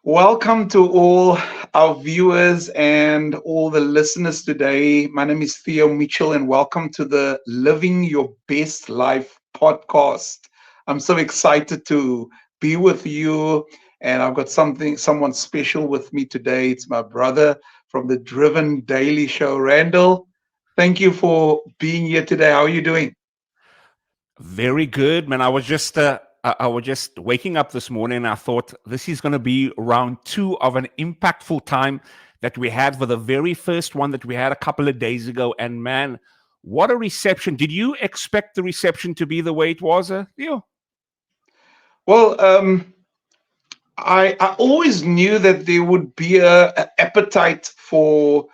Welcome to all our viewers and all the listeners today. My name is Theo Mitchell, and welcome to the Living Your Best Life podcast. I'm so excited to be with you, and I've got someone special with me today. It's my brother from the Driven Daily Show, Randall. Thank you for being here today. How are you doing? Very good, man. I was just waking up this morning and I thought this is going to be round two of an impactful time that we had for the very first one that we had a couple of days ago. And man, what a reception. Did you expect the reception to be the way it was, Theo? Well, I always knew that there would be a appetite for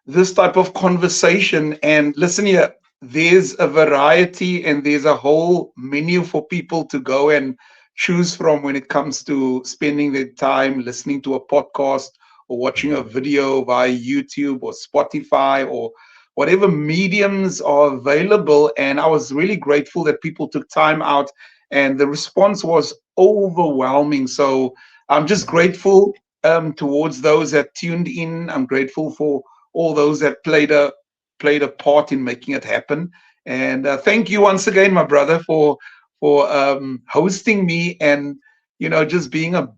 this type of conversation. And listen here, there's a variety and there's a whole menu for people to go and choose from when it comes to spending their time listening to a podcast or watching a video via YouTube or Spotify or whatever mediums are available. And I was really grateful that people took time out and the response was overwhelming. So I'm just grateful towards those that tuned in. I'm grateful for all those that played a part in making it happen. And thank you once again, my brother, for hosting me and just being a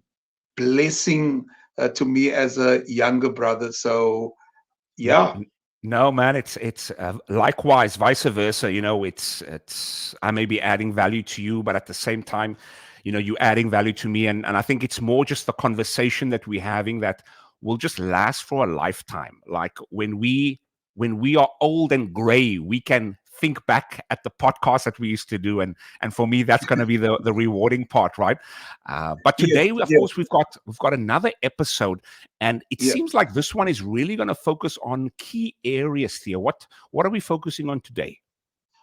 blessing to me as a younger brother. So No, yeah, no, man. It's likewise, vice versa. It's I may be adding value to you, but at the same time, you adding value to me, and I think it's more just the conversation that we're having that will just last for a lifetime. Like when we are old and gray, we can think back at the podcast that we used to do, and for me, that's going to be the rewarding part, right? But yeah, today, of yeah, course, we've got another episode, and it yeah. seems like this one is really going to focus on key areas here. What are we focusing on today?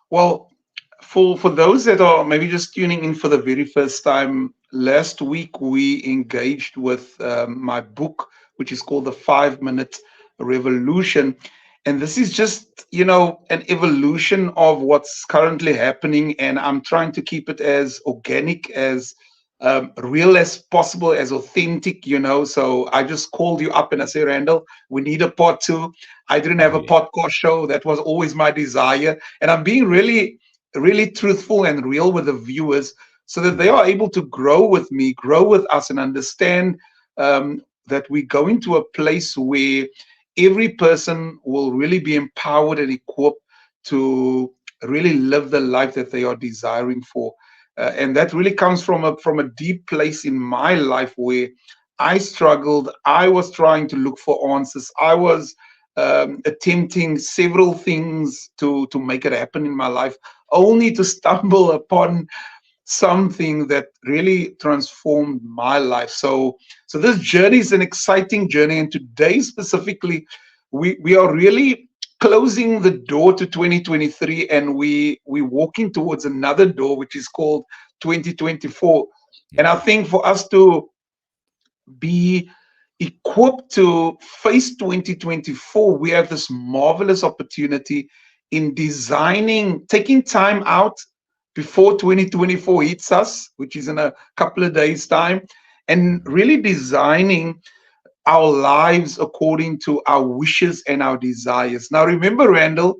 Well, for those that are maybe just tuning in for the very first time, last week we engaged with my book, which is called The 5 Minute Revolution. And this is just, an evolution of what's currently happening. And I'm trying to keep it as organic, as real as possible, as authentic. So I just called you up and I say, Randall, we need a part two. I didn't have Oh a yeah. podcast show. That was always my desire. And I'm being really, really truthful and real with the viewers so that they Mhm. are able to grow with me, grow with us, and understand that we go into a place where every person will really be empowered and equipped to really live the life that they are desiring for. And that really comes from a deep place in my life where I struggled. I was trying to look for answers. I was attempting several things to make it happen in my life, only to stumble upon something that really transformed my life. So this journey is an exciting journey, and today specifically, we are really closing the door to 2023, and we walking towards another door, which is called 2024. And I Yeah. think for us to be equipped to face 2024, we have this marvelous opportunity in designing, taking time out before 2024 hits us, which is in a couple of days' time, and Mhm. really designing our lives according to our wishes and our desires. Now, remember, Randall,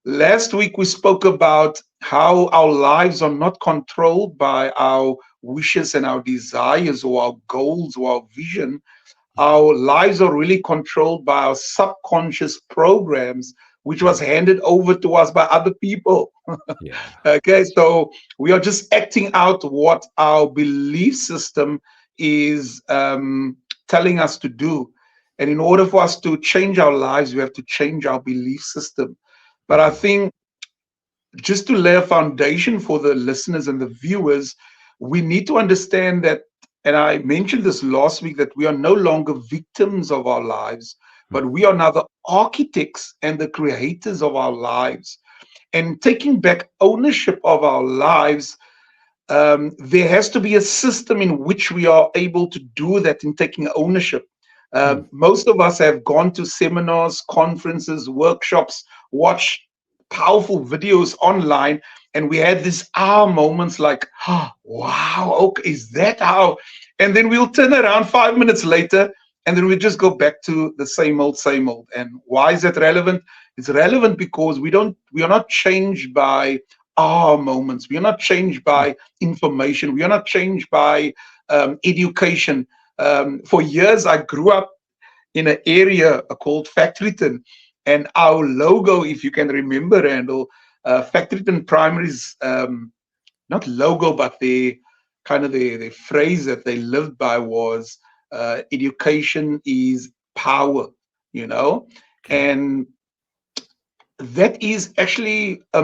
last week we spoke about how our lives are not controlled by our wishes and our desires or our goals or our vision. Mhm. Our lives are really controlled by our subconscious programs, which was Mhm. handed over to us by other people. Yeah. Okay, so we are just acting out what our belief system is telling us to do. And in order for us to change our lives, we have to change our belief system. But I Mhm. think just to lay a foundation for the listeners and the viewers, we need to understand that, and I mentioned this last week, that we are no longer victims of our lives, but Mhm. we are now the architects and the creators of our lives. And taking back ownership of our lives, there has to be a system in which we are able to do that in taking ownership. Mhm. Most of us have gone to seminars, conferences, workshops, watched powerful videos online, and we had these moments like, oh, wow, okay, is that how? And then we'll turn around 5 minutes later, and then we just go back to the same old, same old. And why is that relevant? It's relevant because we are not changed by our moments. We are not changed by information. We are not changed by education. For years, I grew up in an area called Factoryton, and our logo, if you can remember, Randall, Factoryton Primary's not logo, but the kind of the phrase that they lived by was education is power, you know, and that is actually a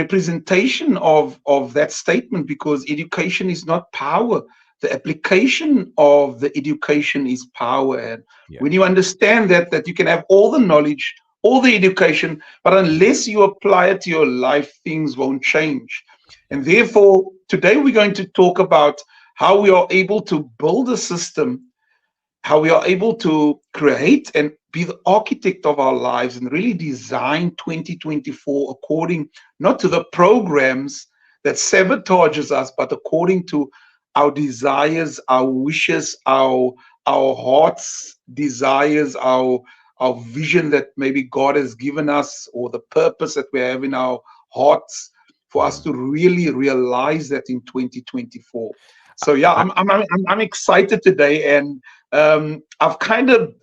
representation of that statement, because education is not power. The application of the education is power. And when you understand that you can have all the knowledge, all the education, but unless you apply it to your life, things won't change. And therefore, today we're going to talk about how we are able to build a system, how we are able to create and be the architect of our lives and really design 2024 according not to the programs that sabotages us, but according to our desires, our wishes, our heart's desires, our vision that maybe God has given us, or the purpose that we have in our hearts, for us to really realize that in 2024. So yeah, I'm excited today, and I've kind of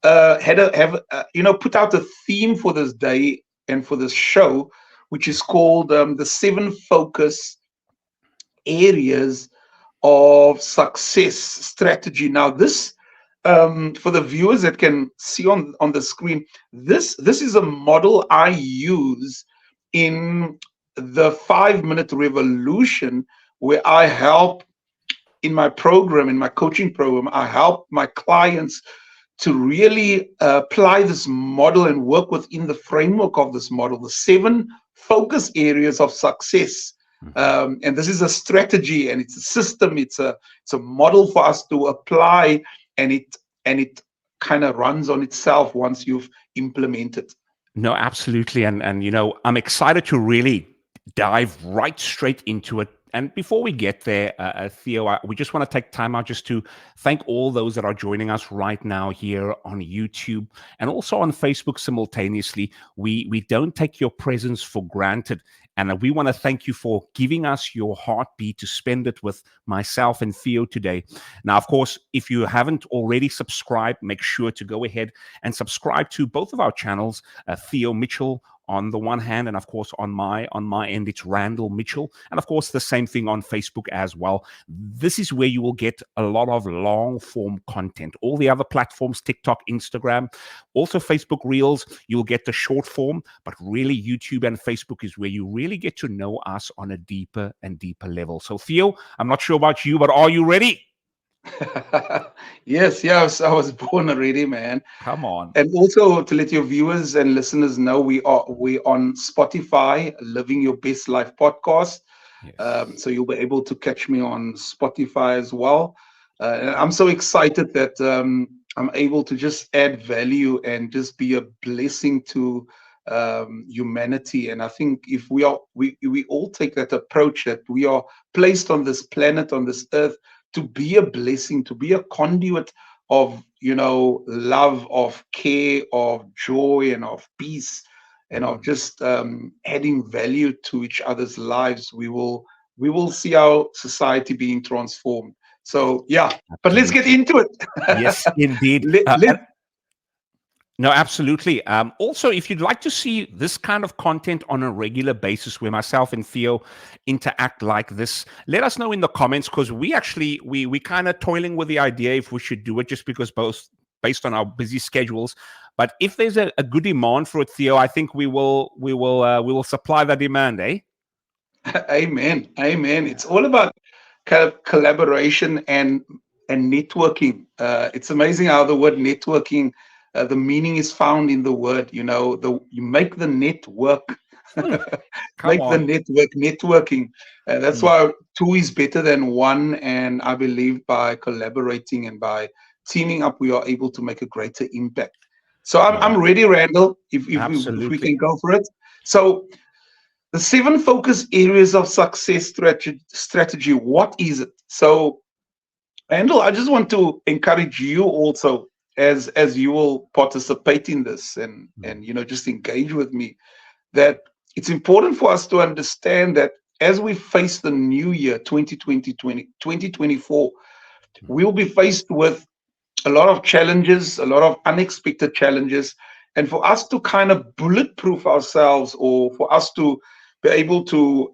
put out a theme for this day and for this show, which is called the 7 focus areas of success strategy. Now, this for the viewers that can see on the screen, this is a model I use in the 5-minute revolution, where I help in my program, in my coaching program, I help my clients to really apply this model and work within the framework of this model, the 7 focus areas of success. And this is a strategy, and it's a system, it's a model for us to apply, and it kind of runs on itself once you've implemented. No, absolutely. And you know, I'm excited to really dive right straight into it. And before we get there, Theo, we just want to take time out just to thank all those that are joining us right now here on YouTube and also on Facebook simultaneously. We don't take your presence for granted. And we want to thank you for giving us your heartbeat to spend it with myself and Theo today. Now, of course, if you haven't already subscribed, make sure to go ahead and subscribe to both of our channels, Theo Mitchell on the one hand, and of course on my end it's Randall Mitchell, and of course the same thing on Facebook as well. This is where you will get a lot of long form content. All the other platforms, TikTok, Instagram, also Facebook Reels, you'll get the short form, but really YouTube and Facebook is where you really get to know us on a deeper and deeper level. So Theo, I'm not sure about you, but are you ready? Yes, I was born already, man. Come on. And also to let your viewers and listeners know, we on Spotify, Living Your Best Life podcast. Yes. So you'll be able to catch me on Spotify as well. And I'm so excited that I'm able to just add value and just be a blessing to humanity. And I think if we all take that approach, that we are placed on this planet, on this earth, to be a blessing, to be a conduit of, love, of care, of joy, and of peace, and of just adding value to each other's lives, we will see our society being transformed. So yeah, but let's get into it. Yes, indeed. No, absolutely. Also, if you'd like to see this kind of content on a regular basis where myself and Theo interact like this, let us know in the comments, because we kind of toiling with the idea if we should do it, just because based on our busy schedules. But if there's a good demand for it, Theo, I think we will supply the demand, eh? Amen. It's all about kind of collaboration and networking. It's amazing how the word networking, the meaning is found in the word. You make the network, networking. That's why 2 is better than 1. And I believe by collaborating and by teaming up, we are able to make a greater impact. So I'm ready, Randall, if we can go for it. So the 7 focus areas of success strategy. What is it? So, Randall, I just want to encourage you also, as you will participate in this and just engage with me, that it's important for us to understand that as we face the new year 2024, we'll be faced with a lot of challenges, a lot of unexpected challenges. And for us to kind of bulletproof ourselves, or for us to be able to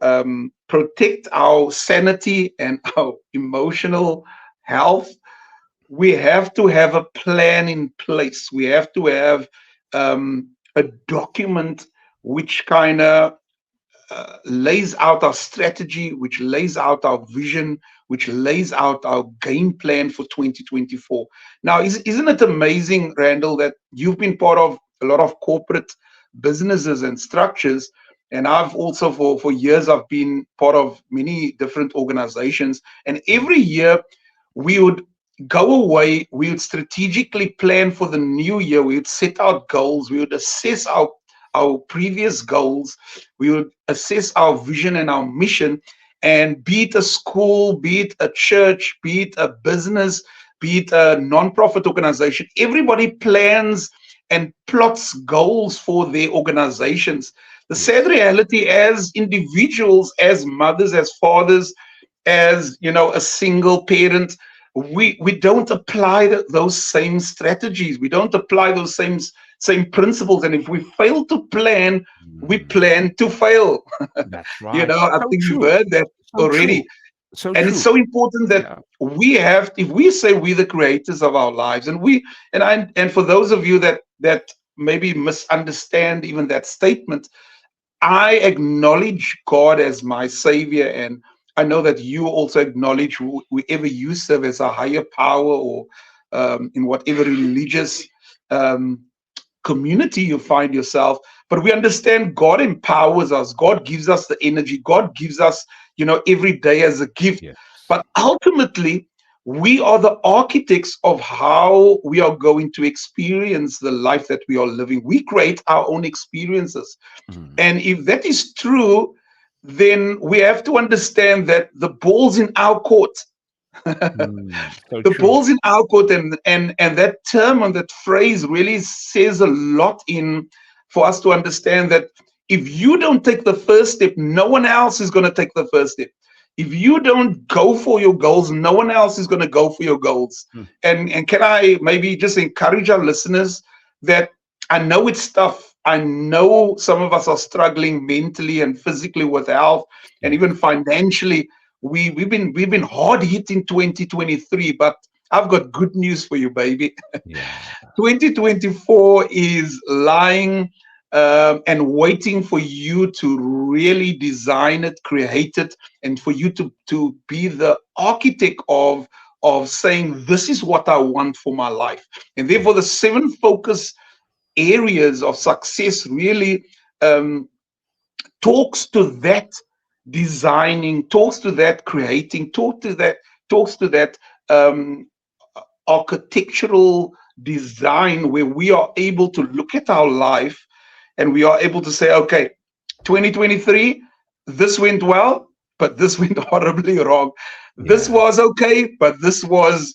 protect our sanity and our emotional health, we have to have a plan in place. We have to have a document which kind of lays out our strategy, which lays out our vision, which lays out our game plan for 2024. Now, isn't it amazing, Randall, that you've been part of a lot of corporate businesses and structures, and I've also for years I've been part of many different organizations, and every year we would go away, we would strategically plan for the new year, we would set out goals, we would assess our previous goals, we would assess our vision and our mission, and be it a school, be it a church, be it a business, be it a non-profit organization, everybody plans and plots goals for their organizations. The sad reality, as individuals, as mothers, as fathers, as a single parent, we don't apply those same strategies. We don't apply those same principles. And if we fail to plan, we plan to fail. That's right. I think you've heard that already. So and true. It's so important that if we say we're the creators of our lives, and for those of you that maybe misunderstand even that statement, I acknowledge God as my savior, and I know that you also acknowledge whoever you serve as a higher power, or in whatever religious community you find yourself. But we understand God empowers us. God gives us the energy. God gives us, every day as a gift. Yes. But ultimately, we are the architects of how we are going to experience the life that we are living. We create our own experiences. And if that is true, then we have to understand that the ball's in our court. The ball's in our court, and that term and that phrase really says a lot for us to understand that if you don't take the first step, no one else is going to take the first step. If you don't go for your goals, no one else is going to go for your goals. And can I maybe just encourage our listeners that I know it's tough. I know some of us are struggling mentally and physically with health, and even financially. We've been hard hit in 2023, but I've got good news for you, baby. 2024 is lying and waiting for you to really design it, create it, and for you to be the architect of saying, this is what I want for my life. And therefore, the 7 focus areas of success really talks to that designing, talks to that creating, talks to that architectural design, where we are able to look at our life and we are able to say, okay, 2023, this went well, but this went horribly wrong. This was okay, but this was,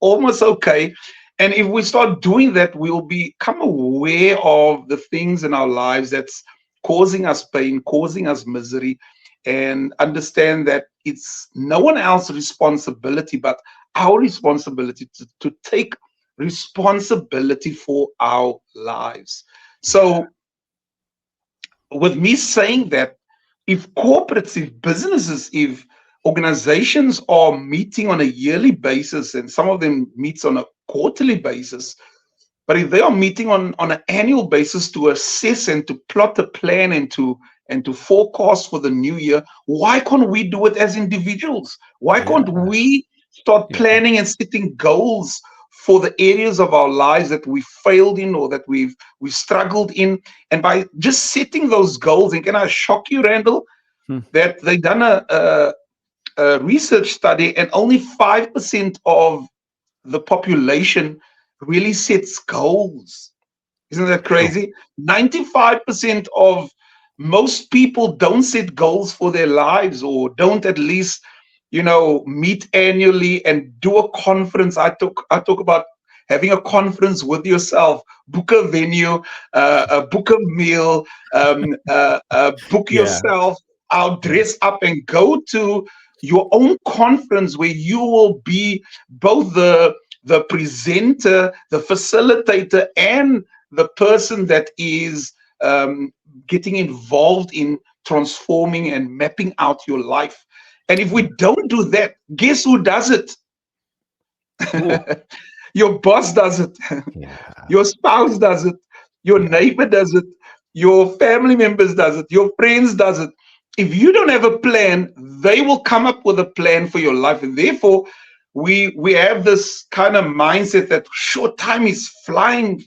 almost okay. And if we start doing that, we'll become aware of the things in our lives that's causing us pain, causing us misery, and understand that it's no one else's responsibility but our responsibility to take responsibility for our lives. So with me saying that, if corporates, if businesses, if organizations are meeting on a yearly basis, and some of them meets on a quarterly basis, but if they are meeting on an annual basis to assess and to plot a plan and to forecast for the new year, why can't we do it as individuals? Why can't we start planning and setting goals for the areas of our lives that we failed in, or that we've struggled in? And by just setting those goals, and can I shock you, Randall, that they've done a research study, and only 5% of the population really sets goals. Isn't that crazy? 95% of most people don't set goals for their lives, or don't at least, meet annually and do a conference. I talk about having a conference with yourself, book a venue, book a meal, book Yeah. yourself out, Yeah. dress up, and go to your own conference where you will be both the presenter, the facilitator, and the person that is getting involved in transforming and mapping out your life. And if we don't do that, guess who does it? Ooh. Your boss does it. Yeah. Your spouse does it. Your Yeah. neighbor does it. Your family members does it. Your friends does it. If you don't have a plan, they will come up with a plan for your life. And therefore, we have this kind of mindset that short time is flying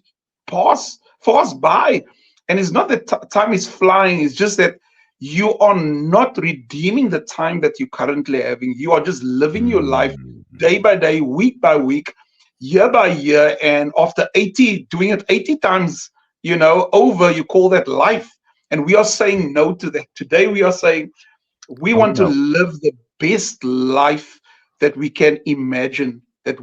fast by. And it's not that time is flying, it's just that you are not redeeming the time that you're currently having. You are just living your life Mm. day by day, week by week, year by year. And after doing it 80 times, over, you call that life. And we are saying no to that. Today, we are saying we Oh want to no. live the best life that we can imagine, And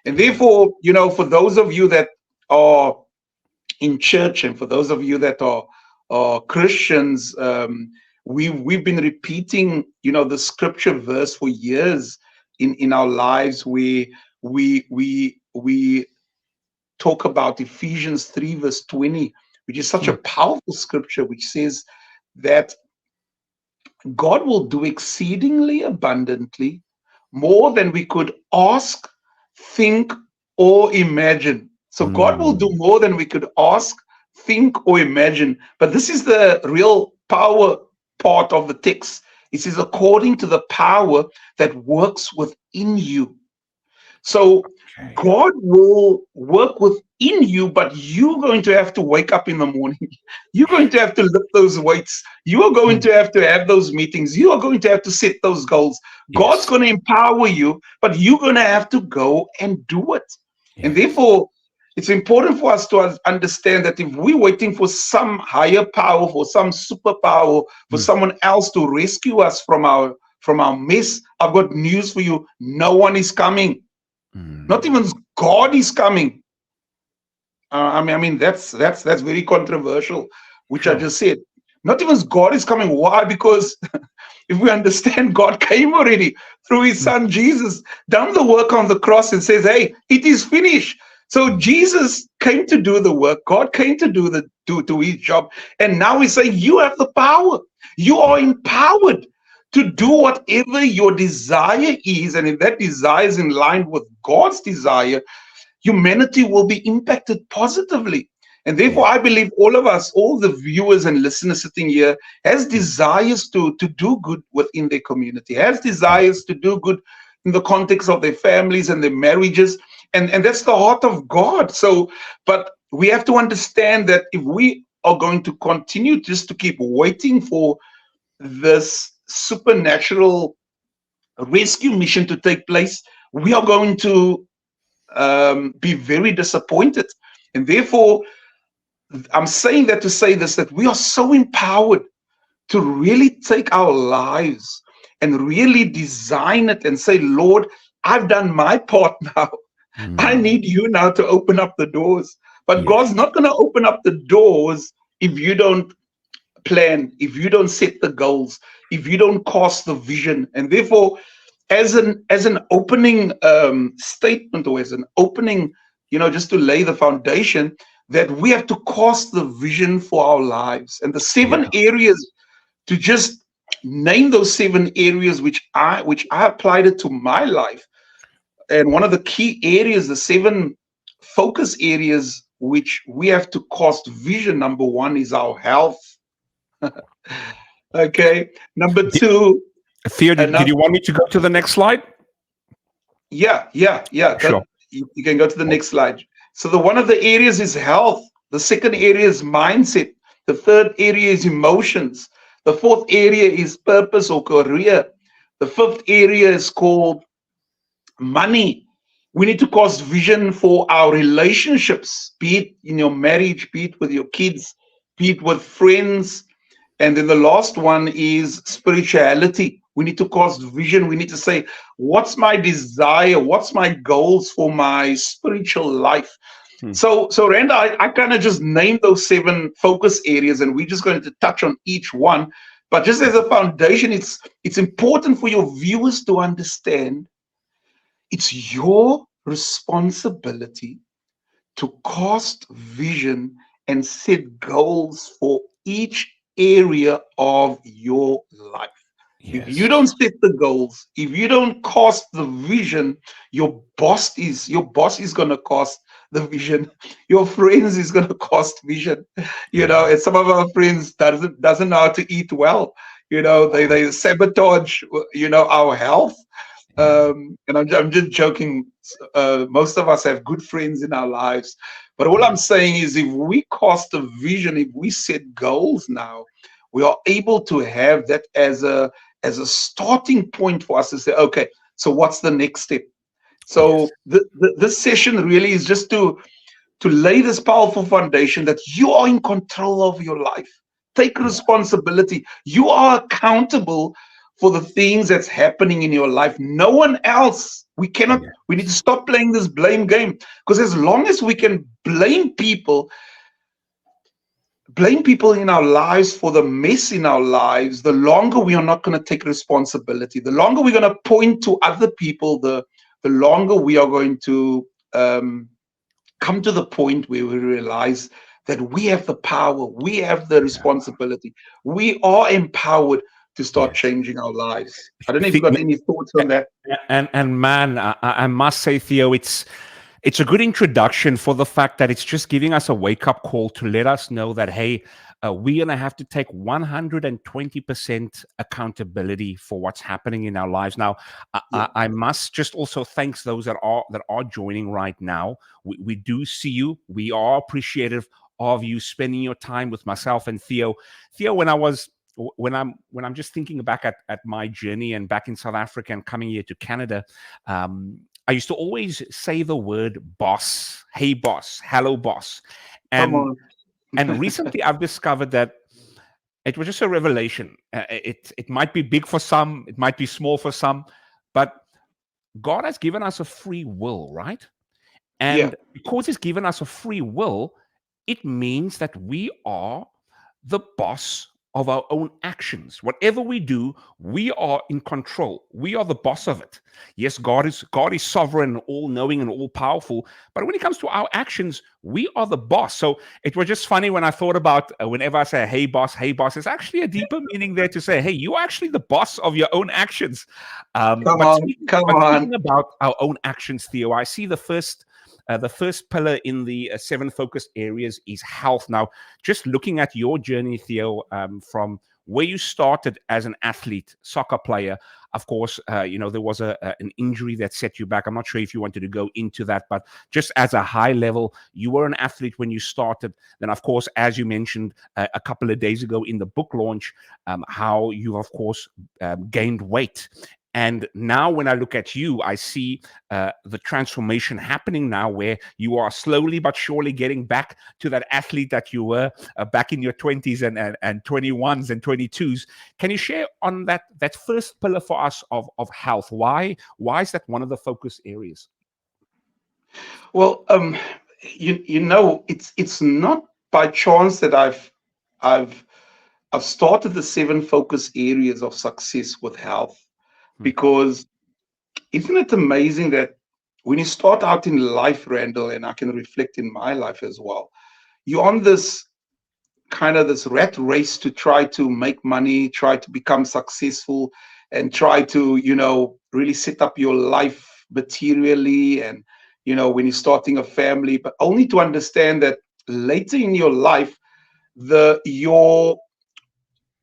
Yeah. therefore, for those of you that are in church, and for those of you that are Christians, we've been repeating, the scripture verse for years in our lives, where we talk about Ephesians 3 verse 20, which is such a Hmm. powerful scripture, which says that God will do exceedingly abundantly more than we could ask, think, or imagine. So God will do Mm. more than we could ask, think, or imagine. But this is the real power part of the text. It says, according to the power that works within you. So Okay. God will work within you, but you're going to have to wake up in the morning. You're going to have to lift those weights. You are going Mm. to have those meetings. You are going to have to set those goals. God's Yes. going to empower you, but you're going to have to go and do it. And Yes. therefore, it's important for us to understand that if we're waiting for some higher power, for some superpower, for Mm. someone else to rescue us from our mess, I've got news for you. No one is coming. Not Mm. even God is coming. I mean, that's very controversial, which I Sure. just said. Not even God is coming. Why? Because if we understand, God came already through His Mm. Son Jesus, done the work on the cross, and says, "Hey, it is finished." So Mm. Jesus came to do the work. God came to do His job, and now He's saying, "You have the power. You are Yeah. empowered to do Yeah. whatever your desire is, and if that desire is in line with God's desire, humanity will be impacted positively." And Yeah. therefore, I believe all of us, all the viewers and listeners sitting here, has Mm. desires to do good within their community, has Mm. desires to do good in the context of their families and their marriages. And that's the heart of God. So, but we have to understand that if we are going to continue just to keep waiting for this supernatural rescue mission to take place, we are going to be very disappointed. And therefore, I'm saying that to say this, that we are so empowered to really take our lives and really design it and say, Lord, I've done my part now. I Mm. need you now to open up the doors. But Yes. God's not going to open up the doors if you don't plan, if you don't set the goals, if you don't cast the vision. And therefore, as an opening statement, or as an opening, just to lay the foundation, that we have to cast the vision for our lives, and the seven Yeah. areas, to just name those seven areas which I applied it to my life. And one of the key areas, the seven focus areas which we have to cast vision, number one is our health. Okay. Number Did, two, Theo, did another, you want me to go to the next slide? yeah. Sure. You can go to the next slide. So the one of the areas is health. The second area is mindset. The third area is emotions. The fourth area is purpose or career. The fifth area is called money. We need to cast vision for our relationships, be it in your marriage, be it with your kids, be it with friends. And then the last one is spirituality. We need to cast vision. We need to say, what's my desire? What's my goals for my spiritual life? Hmm. So Rand, I kind of just named those 7 focus areas, and we're just going to touch on each one. But just as a foundation, it's important for your viewers to understand it's your responsibility to cast vision and set goals for each area of your life. If you Yes. don't set the goals, if you don't cast the vision, your boss is gonna cast the vision. Your friends is gonna cast vision. Yeah. And some of our friends doesn't know how to eat well. They sabotage our health. Yeah. And I'm just joking. Most of us have good friends in our lives, but all I'm Yeah. saying is, if we cast a vision, if we set goals now, we are able to have that as a starting point for us to say, okay, so what's the next step? Yes. So this session really is just to lay this powerful foundation that you are in control of your life. Take Yeah. responsibility. You are accountable for the things that's happening in your life. No one else. Yeah. We need to stop playing this blame game, because as long as we can blame people in our lives for the mess in our lives, the longer we are not going to take responsibility. The longer we're going to point to other people, the longer we are going to come to the point where we realize that we have the power, we have the Yeah. responsibility, we are empowered to start Yes. changing our lives. I don't know if you've The- got any thoughts on that. and man, I must say, Theo, it's a good introduction for the fact that it's just giving us a wake up call to let us know that, hey, we're gonna have to take 120% accountability for what's happening in our lives. Now, Yeah. I must just also thanks those that are joining right now. We do see you. We are appreciative of you spending your time with myself and Theo. Theo, when I'm just thinking back at my journey and back in South Africa and coming here to Canada, I used to always say the word boss. Hey boss, hello boss. Come And on. and recently I've discovered that it was just a revelation. It might be big for some, it might be small for some, but God has given us a free will, right? Yeah. And because He's given us a free will, it means that we are the boss of our own actions. Whatever we do, we are in control. We are the boss of it. Yes, God is sovereign, all knowing, and all powerful. But when it comes to our actions, we are the boss. So it was just funny when I thought about whenever I say hey boss, there's actually a deeper meaning there to say, hey, you're actually the boss of your own actions. Come But on. speaking, Come but on. speaking about our own actions, Theo, I see the first pillar in the 7 focus areas is health. Now, just looking at your journey, Theo, from where you started as an athlete, soccer player, of course, there was an injury that set you back. I'm not sure if you wanted to go into that, but just as a high level, you were an athlete when you started. Then, of course, as you mentioned a couple of days ago in the book launch, how you, of course, gained weight. And now, when I look at you, I see the transformation happening now, where you are slowly but surely getting back to that athlete that you were back in your 20s and 21s and 22s. Can you share on that first pillar for us of health? Why is that one of the focus areas? Well, it's not by chance that I've I've started the 7 focus areas of success with health, Hmm. because isn't it amazing that when you start out in life, Randall, and I can reflect in my life as well, you're on this rat race to try to make money, try to become successful, and try to, really set up your life materially. And, when you're starting a family, but only to understand that later in your life, the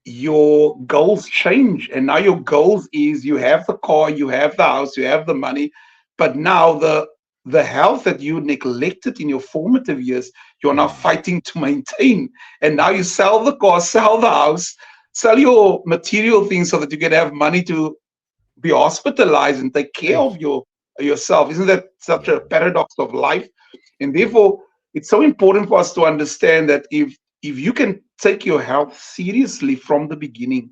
your goals change, and now your goals is, you have the car, you have the house, you have the money, but now the health that you neglected in your formative years, you're now Mm. fighting to maintain. And now Yeah. you sell the car, sell the house, sell your material things so that you can have money to be hospitalized and take care Mm. of yourself. Isn't that such Yeah. a paradox of life? And therefore, it's so important for us to understand that if you can take your health seriously from the beginning,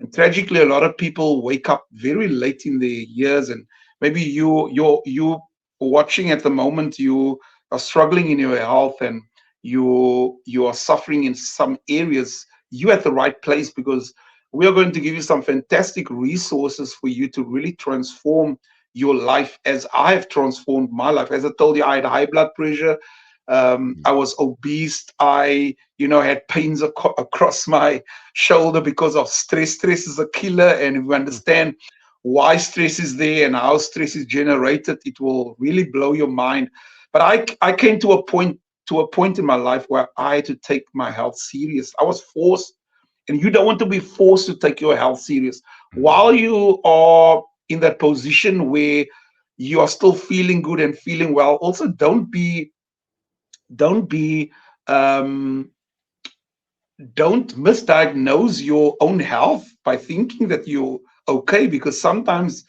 and tragically, a lot of people wake up very late in their years, and maybe you watching at the moment, you are struggling in your health, and you are suffering in some areas. You're at the right place, because we are going to give you some fantastic resources for you to really transform your life, as I have transformed my life. As I told you, I had high blood pressure. I was obese. I, had pains across my shoulder because of stress. Stress is a killer, and if we understand why stress is there and how stress is generated, it will really blow your mind. But I came to a point in my life where I had to take my health serious. I was forced, and you don't want to be forced to take your health serious while you are in that position where you are still feeling good and feeling well. Also, don't be um, don't misdiagnose your own health by thinking that you're okay, because sometimes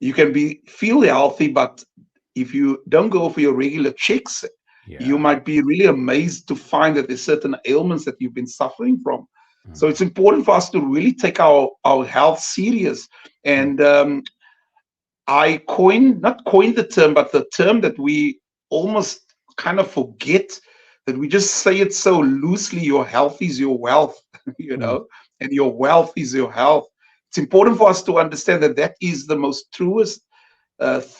you can be feel healthy, but if you don't go for your regular checks, you Yeah. might be really amazed to find that there's certain ailments that you've been suffering from. So Mm. it's important for us to really take our health serious. Mm. And I not coined the term, but the term that we almost kind of forget, that we just say it so loosely: your health is your wealth, Mm. and your wealth is your health. It's important for us to understand that that is the most truest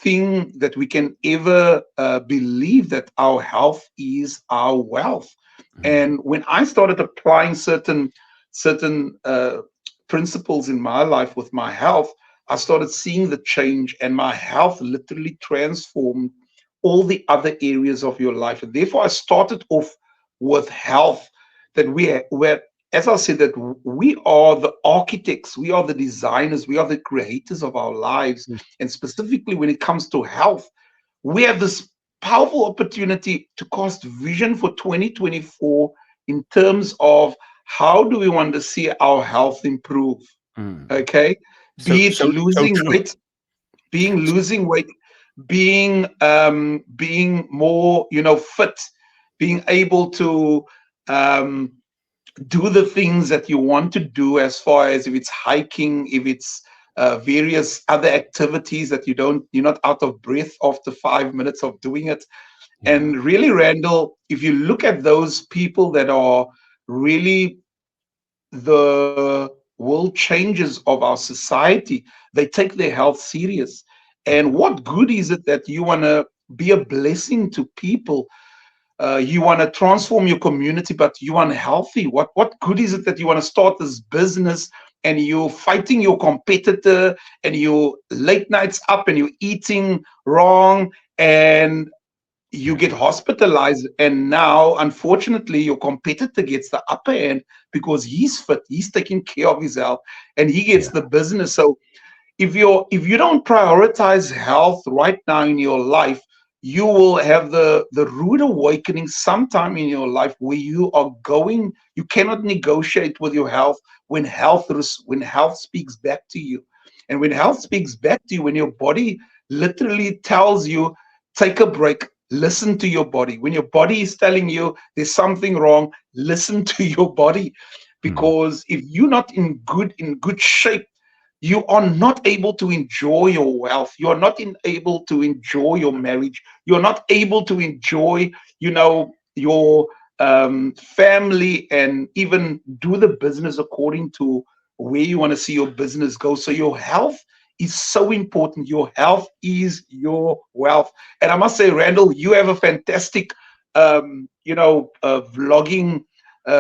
thing that we can ever believe, that our health is our wealth. Mm. And when I started applying certain principles in my life with my health, I started seeing the change, and my health literally transformed all the other areas of your life. And therefore, I started off with health. That where, as I said, that we are the architects, we are the designers, we are the creators of our lives. Mm. And specifically, when it comes to health, we have this powerful opportunity to cast vision for 2024 in terms of how do we want to see our health improve. Mm. Okay, So be it so so losing true. weight, being more fit, being able to um, do the things that you want to do, as far as if it's hiking, if it's various other activities that you're not out of breath after 5 minutes of doing it. Yeah. And really, Randall, if you look at those people that are really the world changers of our society, they take their health serious. And Yeah. what good is it that you want to be a blessing to people? You want to transform your community, but you unhealthy. What good is it that you want to start this business, and you're fighting your competitor, and you late nights up, and you're eating wrong, and you get Yeah. hospitalized, and now unfortunately your competitor gets the upper hand because he's fit, he's taking care of his health, and he gets Yeah. the business. So if you don't prioritize health right now in your life, you will have the rude awakening sometime in your life where you cannot negotiate with your health when health speaks back to you. And when health speaks back to you, when your body literally tells you, take a break, listen to your body. When your body is telling you there's something wrong, listen to your body. Mm. Because if you're not in good shape, you are not able to enjoy your wealth. You are not able to enjoy your marriage. You're not able to enjoy, your family, and even do the business according to where you want to see your business go. So your health is so important. Your health is your wealth. And I must say, Randall, you have a fantastic, vlogging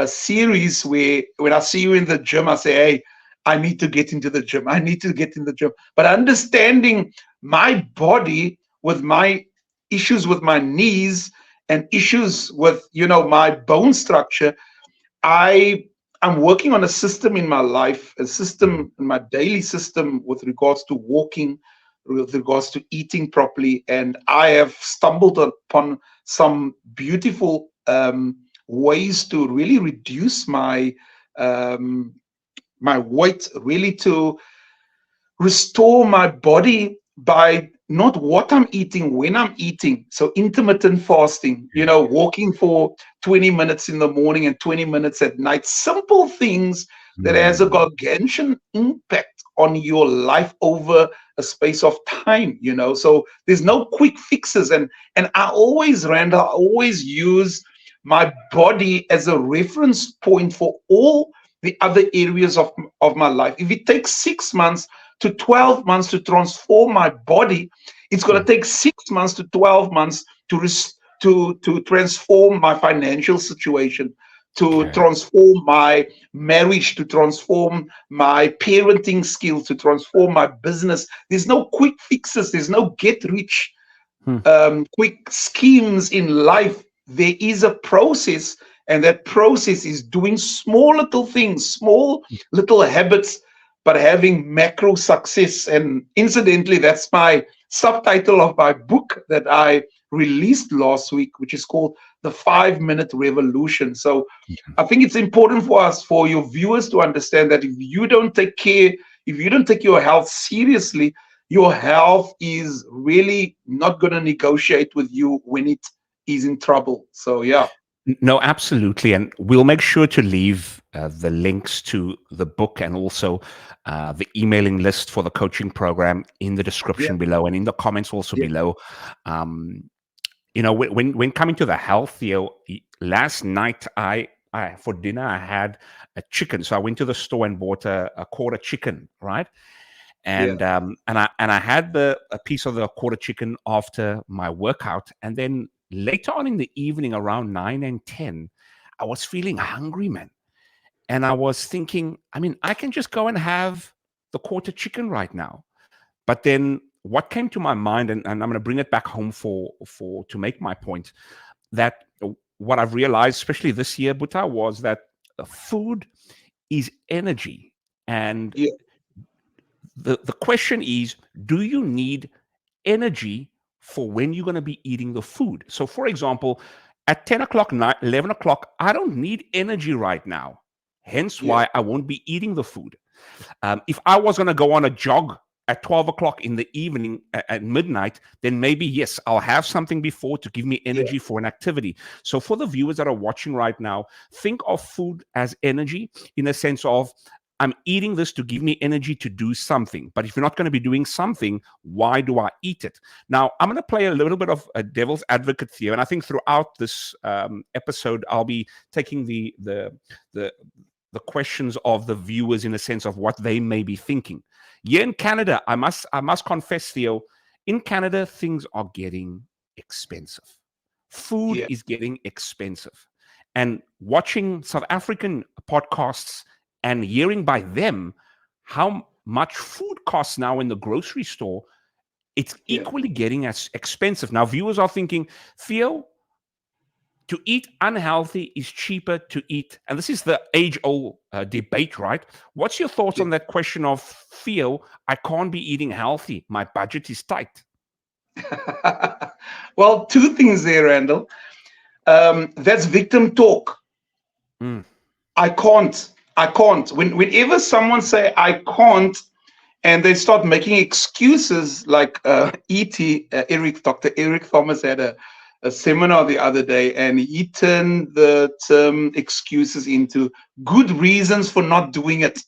series where when I see you in the gym, I say, hey, I need to get into the gym. I need to get in the gym. But understanding my body with my issues with my knees and issues with my bone structure, I I'm working on a system in my life, a Mm. system in my daily system with regards to walking, with regards to eating properly, and I have stumbled upon some beautiful ways to really reduce um, my weight, really to restore my body by not what I'm eating, when I'm eating. So intermittent fasting, walking for 20 minutes in the morning and 20 minutes at night. Simple things that has a Mm. gargantuan impact on your life over a space of time, So there's no quick fixes. And I always, Randall, I always use my body as a reference point for all the other areas of my life. If it takes 6 months to 12 months to transform my body, it's going to take 6 months to 12 months to transform my financial situation, to Okay. transform my marriage, to transform my parenting skills, to transform my business. There's no quick fixes. There's no get rich Hmm. quick schemes in life. There is a process, and that process is doing small little things, small little habits, but having macro success. And incidentally, that's my subtitle of my book that I released last week, which is called The 5 Minute Revolution. So I think it's important for us, for your viewers, to understand that if you don't take care, if you don't take your health seriously, your health is really not going to negotiate with you when it is in trouble. So, yeah. No, absolutely. And we'll make sure to leave the links to the book and also the emailing list for the coaching program in the Yeah. description below and in the comments also Yeah. below. Um, when coming to the health, last night I for dinner I had a chicken. So I went to the store and bought a quarter chicken, right? Yeah. And I had a piece of the quarter chicken after my workout, and then later on in the evening around 9 and 10, I was feeling hungry, man. And I was thinking, I mean, I can just go and have the quarter chicken right now. But then what came to my mind, and I'm going to bring it back home for to make my point, that what I've realized, especially this year, Buta, was that food is energy. And Yeah. the question is, do you need energy for when you're going to be eating the food? So, for example, at 10 o'clock, 11 o'clock, I don't need energy right now. Hence Yeah. why I won't be eating the food. If I was going to go on a jog at 12 o'clock in the evening at midnight, then maybe, yes, I'll have something before to give me Yeah. energy for an activity. So for the viewers that are watching right now, think of food as energy in a sense of, I'm eating this to give me energy to do something. But if you're not going to be doing something, why do I eat it? Now, I'm going to play a little bit of a devil's advocate here. And I think throughout this episode, I'll be taking the questions of the viewers in a sense of what they may be thinking. Here in Canada, I must confess, Theo, in Canada, things are getting expensive. Food Yeah. is getting expensive. And watching South African podcasts and hearing by them how much food costs now in the grocery store, it's Yeah. equally getting as expensive. Now, viewers are thinking, Theo, to eat unhealthy is cheaper to eat. And this is the age-old debate, right? What's your thoughts Yeah. on that question of, Theo, I can't be eating healthy. My budget is tight. Well, two things there, Randall. That's victim talk. Mm. I can't. I can't. Whenever someone say I can't, and they start making excuses, like Dr. Eric Thomas had a seminar the other day, and he turned the term excuses into good reasons for not doing it.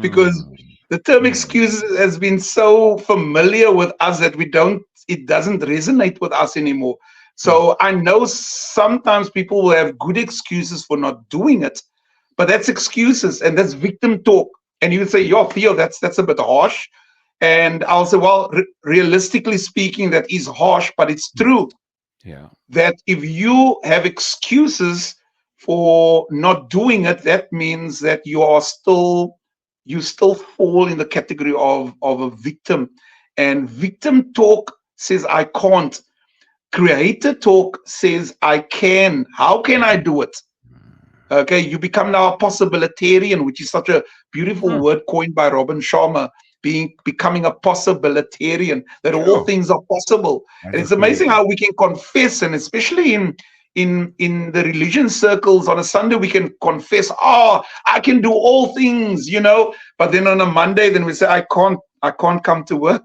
Because Mm. the term Mm. excuses has been so familiar with us that it doesn't resonate with us anymore. Mm. So I know sometimes people will have good excuses for not doing it, but that's excuses and that's victim talk. And you would say, yo, Theo, that's a bit harsh. And I'll say, well, realistically speaking, that is harsh, but it's true Yeah. that if you have excuses for not doing it, that means that you still fall in the category of a victim. And victim talk says I can't. Creator talk says I can. How can I do it? Okay, you become now a possibilitarian, which is such a beautiful Mm. word coined by Robin Sharma, becoming a possibilitarian, that all Sure. things are possible. That's And a it's cool amazing word. how we can confess, and especially in the religion circles on a Sunday, we can confess, oh, I can do all things, But then on a Monday, then we say, I can't come to work.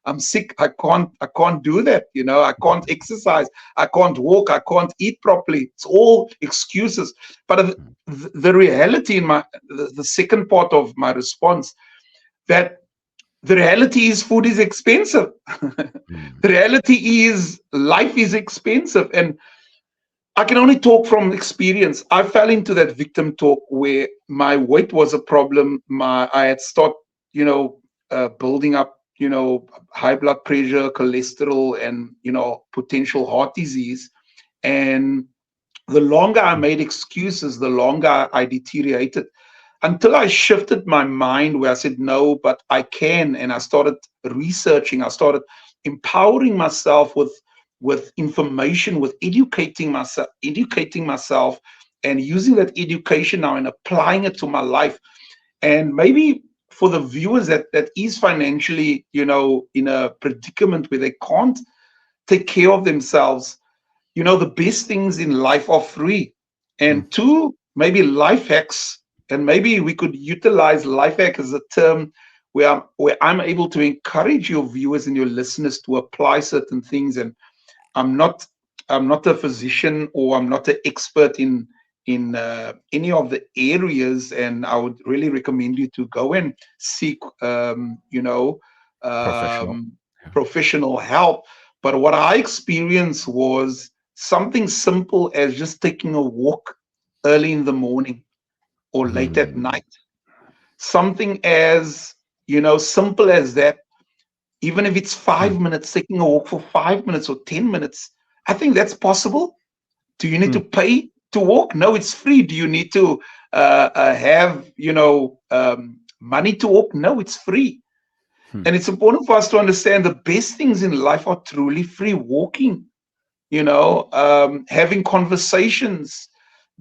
I'm sick. I can't do that. You know, I can't exercise. I can't walk. I can't eat properly. It's all excuses. But the reality in the second part of my response, that the reality is food is expensive. The reality is life is expensive. And I can only talk from experience. I fell into that victim talk where my weight was a problem. I had started, building up, high blood pressure, cholesterol, and, potential heart disease. And the longer I made excuses, the longer I deteriorated, until I shifted my mind where I said, no, but I can. And I started researching. I started empowering myself with information, with educating myself, and using that education now and applying it to my life. And maybe for the viewers that is financially, in a predicament where they can't take care of themselves, the best things in life are free. And two, maybe life hacks, and maybe we could utilize life hack as a term where I'm able to encourage your viewers and your listeners to apply certain things. And I'm not a physician, or I'm not an expert in any of the areas, and I would really recommend you to go and seek professional help. But what I experienced was something simple as just taking a walk early in the morning or late at night. Something as simple as that. Even if it's 5 minutes, taking a walk for 5 minutes or 10 minutes, I think that's possible. Do you need to pay to walk? No, it's free. Do you need to have money to walk? No, it's free. And it's important for us to understand the best things in life are truly free. Walking, having conversations,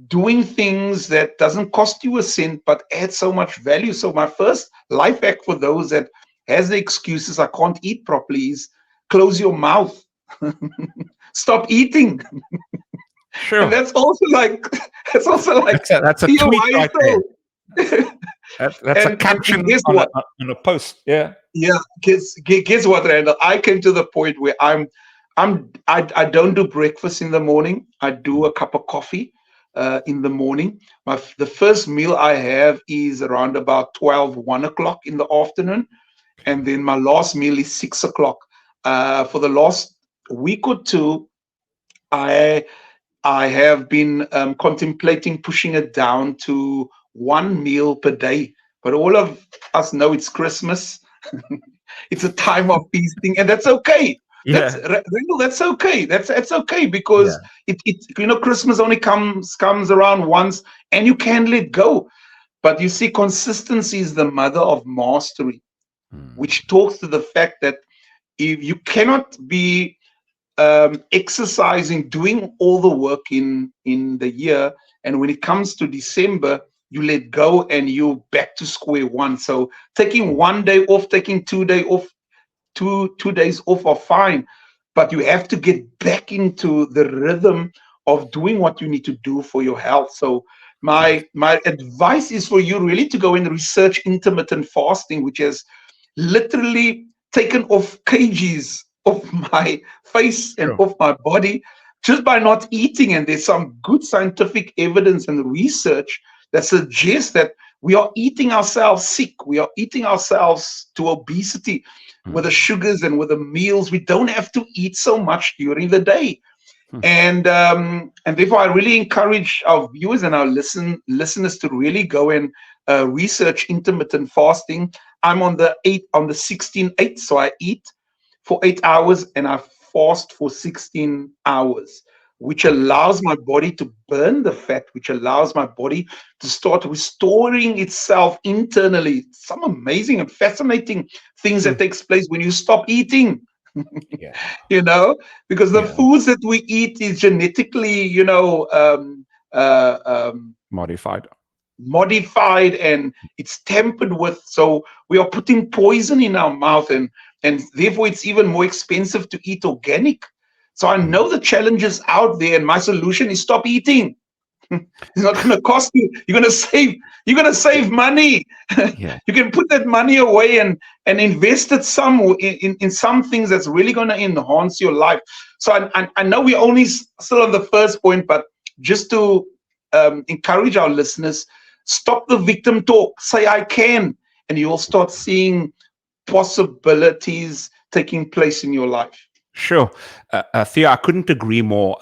doing things that doesn't cost you a cent but add so much value. So my first life hack for those that has the excuses, I can't eat properly, is close your mouth. Stop eating. Sure. And that's also like that's a tweet right there. That's a caption on a post. Yeah. Yeah. Guess what, Randall? I came to the point where I don't do breakfast in the morning. I do a cup of coffee in the morning. The first meal I have is around about 1 o'clock in the afternoon. And then my last meal is 6 o'clock. For the last week or two, I have been contemplating pushing it down to 1 meal per day. But all of us know it's Christmas. It's a time of feasting, and that's okay. Yeah. That's okay. That's okay, because Christmas only comes around once, and you can let go. But you see, consistency is the mother of mastery, which talks to the fact that if you cannot be exercising, doing all the work in the year, and when it comes to December, you let go and you're back to square one. So taking 1 day off, taking 2 days off, two days off are fine, but you have to get back into the rhythm of doing what you need to do for your health. So my advice is for you really to go and research intermittent fasting, which has literally taken off kgs off my face and off my body just by not eating. And there's some good scientific evidence and research that suggests that we are eating ourselves sick. We are eating ourselves to obesity with the sugars and with the meals. We don't have to eat so much during the day. And therefore, I really encourage our viewers and our listeners to really go and research intermittent fasting. I'm on the 16/8, so I eat for 8 hours and I fast for 16 hours, which allows my body to burn the fat, which allows my body to start restoring itself internally. Some amazing and fascinating things that takes place when you stop eating. Because the foods that we eat is genetically, modified, and it's tampered with. So we are putting poison in our mouth, and therefore it's even more expensive to eat organic. So I know the challenges out there, and my solution is stop eating. It's not going to cost you. You're going to save. You're going to save money. Yeah. You can put that money away and invest it some in some things that's really going to enhance your life. So I know we're only still on the first point, but just to encourage our listeners, stop the victim talk. Say I can, and you'll start seeing possibilities taking place in your life. Sure. Thea, I couldn't agree more.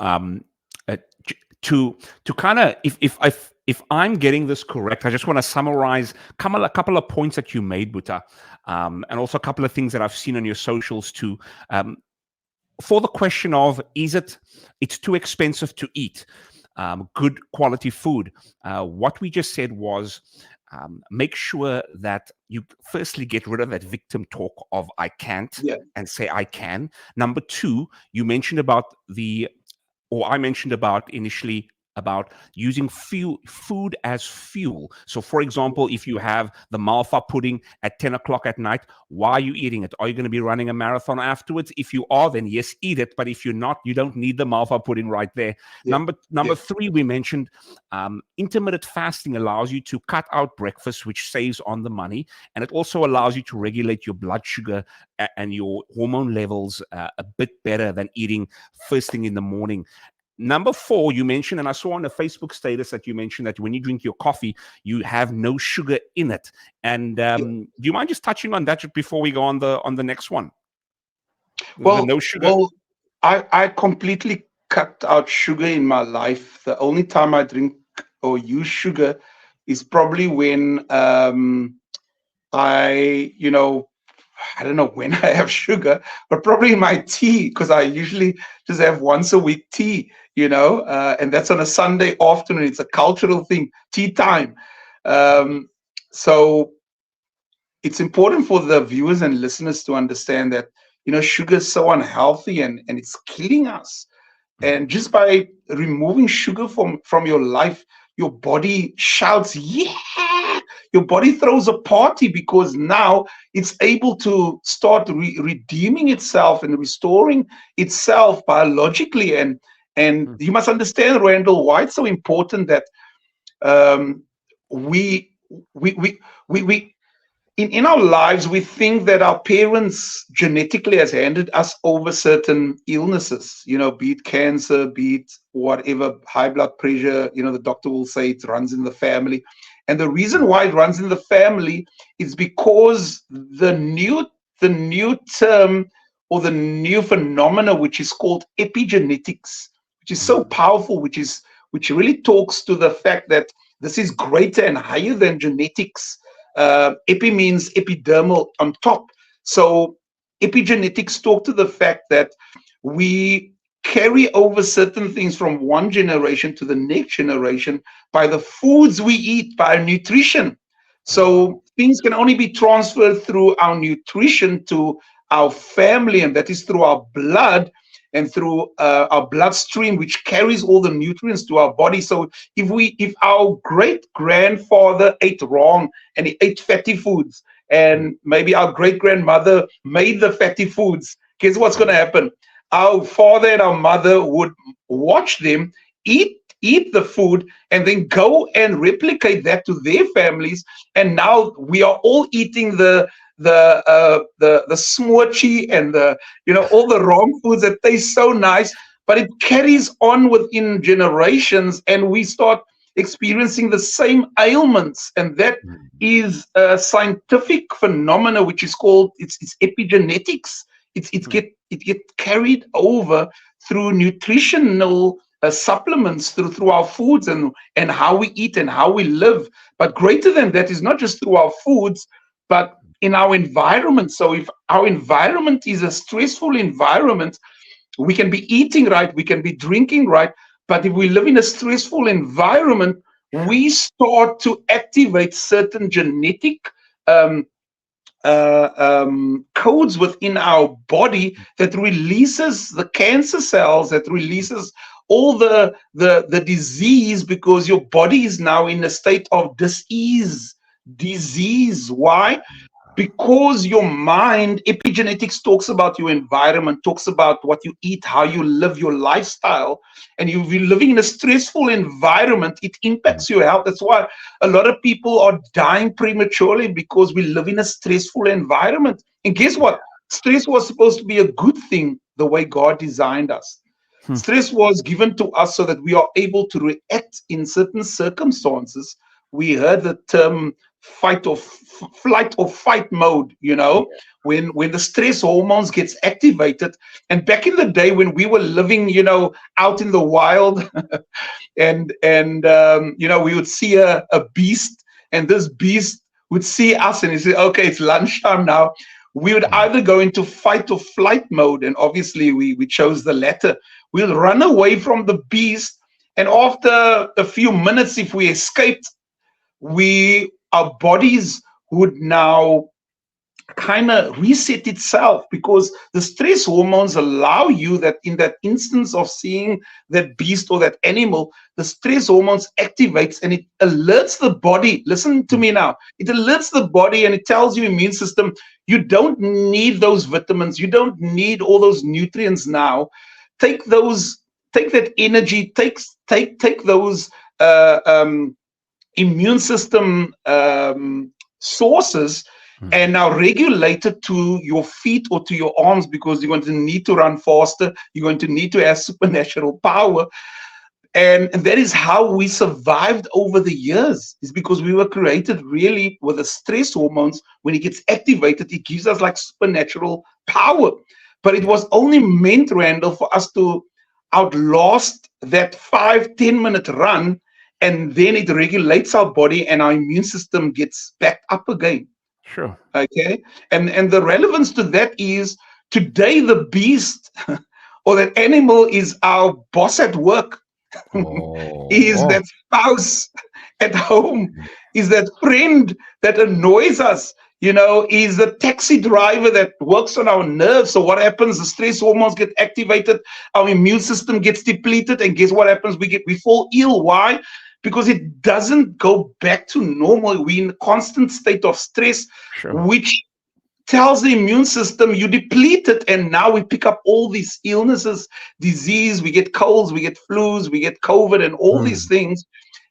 To kind of, if I'm getting this correct, I just want to summarize a couple of points that you made, Buta, and also a couple of things that I've seen on your socials too. For the question of, it's too expensive to eat good quality food? What we just said was, make sure that you firstly get rid of that victim talk of I can't, Yeah. and say I can. Number two, you mentioned about I mentioned about initially about using food as fuel. So, for example, if you have the malva pudding at 10 o'clock at night, why are you eating it? Are you going to be running a marathon afterwards? If you are, then yes, eat it. But if you're not, you don't need the malva pudding right there. Yeah. Number three, we mentioned intermittent fasting allows you to cut out breakfast, which saves on the money. And it also allows you to regulate your blood sugar and your hormone levels a bit better than eating first thing in the morning. Number four, you mentioned, and I saw on a Facebook status that you mentioned that when you drink your coffee, you have no sugar in it. And do you mind just touching on that just before we go on the next one? Well, no sugar. I completely cut out sugar in my life. The only time I drink or use sugar is probably when I don't know when I have sugar, but probably in my tea, because I usually just have once a week tea, and that's on a Sunday afternoon. It's a cultural thing, tea time. So it's important for the viewers and listeners to understand that, sugar is so unhealthy and it's killing us. And just by removing sugar from your life, your body shouts, yeah! Your body throws a party because now it's able to start redeeming itself and restoring itself biologically. And you must understand, Randall, why it's so important that we in our lives, we think that our parents genetically has handed us over certain illnesses, be it cancer, be it whatever, high blood pressure, the doctor will say it runs in the family. And the reason why it runs in the family is because the new term or the new phenomena, which is called epigenetics, which is so powerful, which really talks to the fact that this is greater and higher than genetics. Epi means epidermal, on top. So epigenetics talk to the fact that we carry over certain things from one generation to the next generation by the foods we eat, by our nutrition. So things can only be transferred through our nutrition to our family, and that is through our blood and through our bloodstream, which carries all the nutrients to our body. So if our great grandfather ate wrong and he ate fatty foods, and maybe our great grandmother made the fatty foods, guess what's going to happen? Our father and our mother would watch them eat the food and then go and replicate that to their families. And now we are all eating the smoochie and all the wrong foods that taste so nice, but it carries on within generations, and we start experiencing the same ailments. And that is a scientific phenomena which is called it's epigenetics. It get carried over through nutritional supplements, through our foods and how we eat and how we live. But greater than that is not just through our foods, but in our environment. So if our environment is a stressful environment, we can be eating right, we can be drinking right, but if we live in a stressful environment, we start to activate certain genetic codes within our body that releases the cancer cells, that releases all the disease, because your body is now in a state of disease. Why? because your mind, epigenetics talks about your environment, talks about what you eat, how you live, your lifestyle, and you're living in a stressful environment, it impacts your health. That's why a lot of people are dying prematurely, because we live in a stressful environment. And guess what? Stress was supposed to be a good thing, the way God designed us. Hmm. Stress was given to us so that we are able to react in certain circumstances. We heard the term flight or fight mode, when the stress hormones gets activated. And back in the day when we were living, out in the wild, and we would see a beast, and this beast would see us and he said, okay, it's lunchtime now. We would either go into fight or flight mode, and obviously we chose the latter. We'll run away from the beast, and after a few minutes, if we escaped, our bodies would now kind of reset itself, because the stress hormones allow you that in that instance of seeing that beast or that animal, the stress hormones activates and it alerts the body. Listen to me now. It alerts the body and it tells your immune system, you don't need those vitamins. You don't need all those nutrients now. Take that energy, take those immune system sources, and now regulate it to your feet or to your arms, because you're going to need to run faster. You're going to need to have supernatural power. And that is how we survived over the years, is because we were created really with the stress hormones. When it gets activated, it gives us like supernatural power. But it was only meant, Randall, for us to outlast that 5-10 minute run, and then it regulates our body and our immune system gets back up again. Sure. Okay. And the relevance to that is, today the beast or that animal is our boss at work. Is that spouse at home, is that friend that annoys us, is the taxi driver that works on our nerves. So what happens? The stress hormones get activated, our immune system gets depleted, and guess what happens? We fall ill. Why? Because it doesn't go back to normal. We're in a constant state of stress, Sure. which tells the immune system you deplete it, and now we pick up all these illnesses, disease. We get colds, we get flus, we get COVID, and all these things,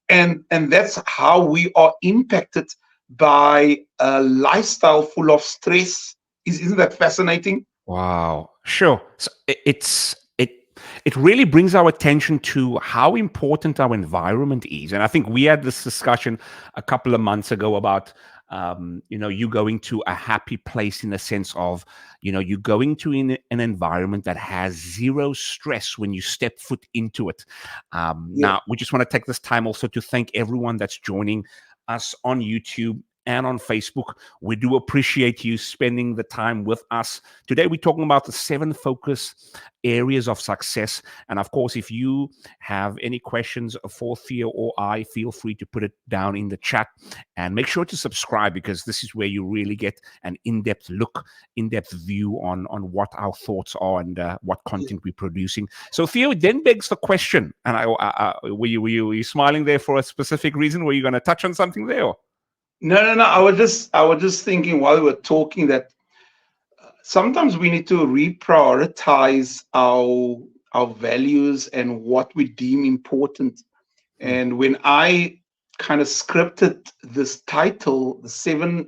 and that's how we are impacted by a lifestyle full of stress. Isn't that fascinating? Wow. Sure. So it really brings our attention to how important our environment is. And I think we had this discussion a couple of months ago about, you going to a happy place, in the sense of, you going to an environment that has zero stress when you step foot into it. Now, we just want to take this time also to thank everyone that's joining us on YouTube and on Facebook. We do appreciate you spending the time with us. Today, we're talking about the 7 focus areas of success. And of course, if you have any questions for Theo or I, feel free to put it down in the chat, and make sure to subscribe, because this is where you really get an in-depth look, in-depth view on what our thoughts are and what content we're producing. So Theo, it then begs the question, and were you smiling there for a specific reason? Were you going to touch on something there? No. I was just thinking while we were talking that sometimes we need to reprioritize our values and what we deem important. And when I kind of scripted this title, the 7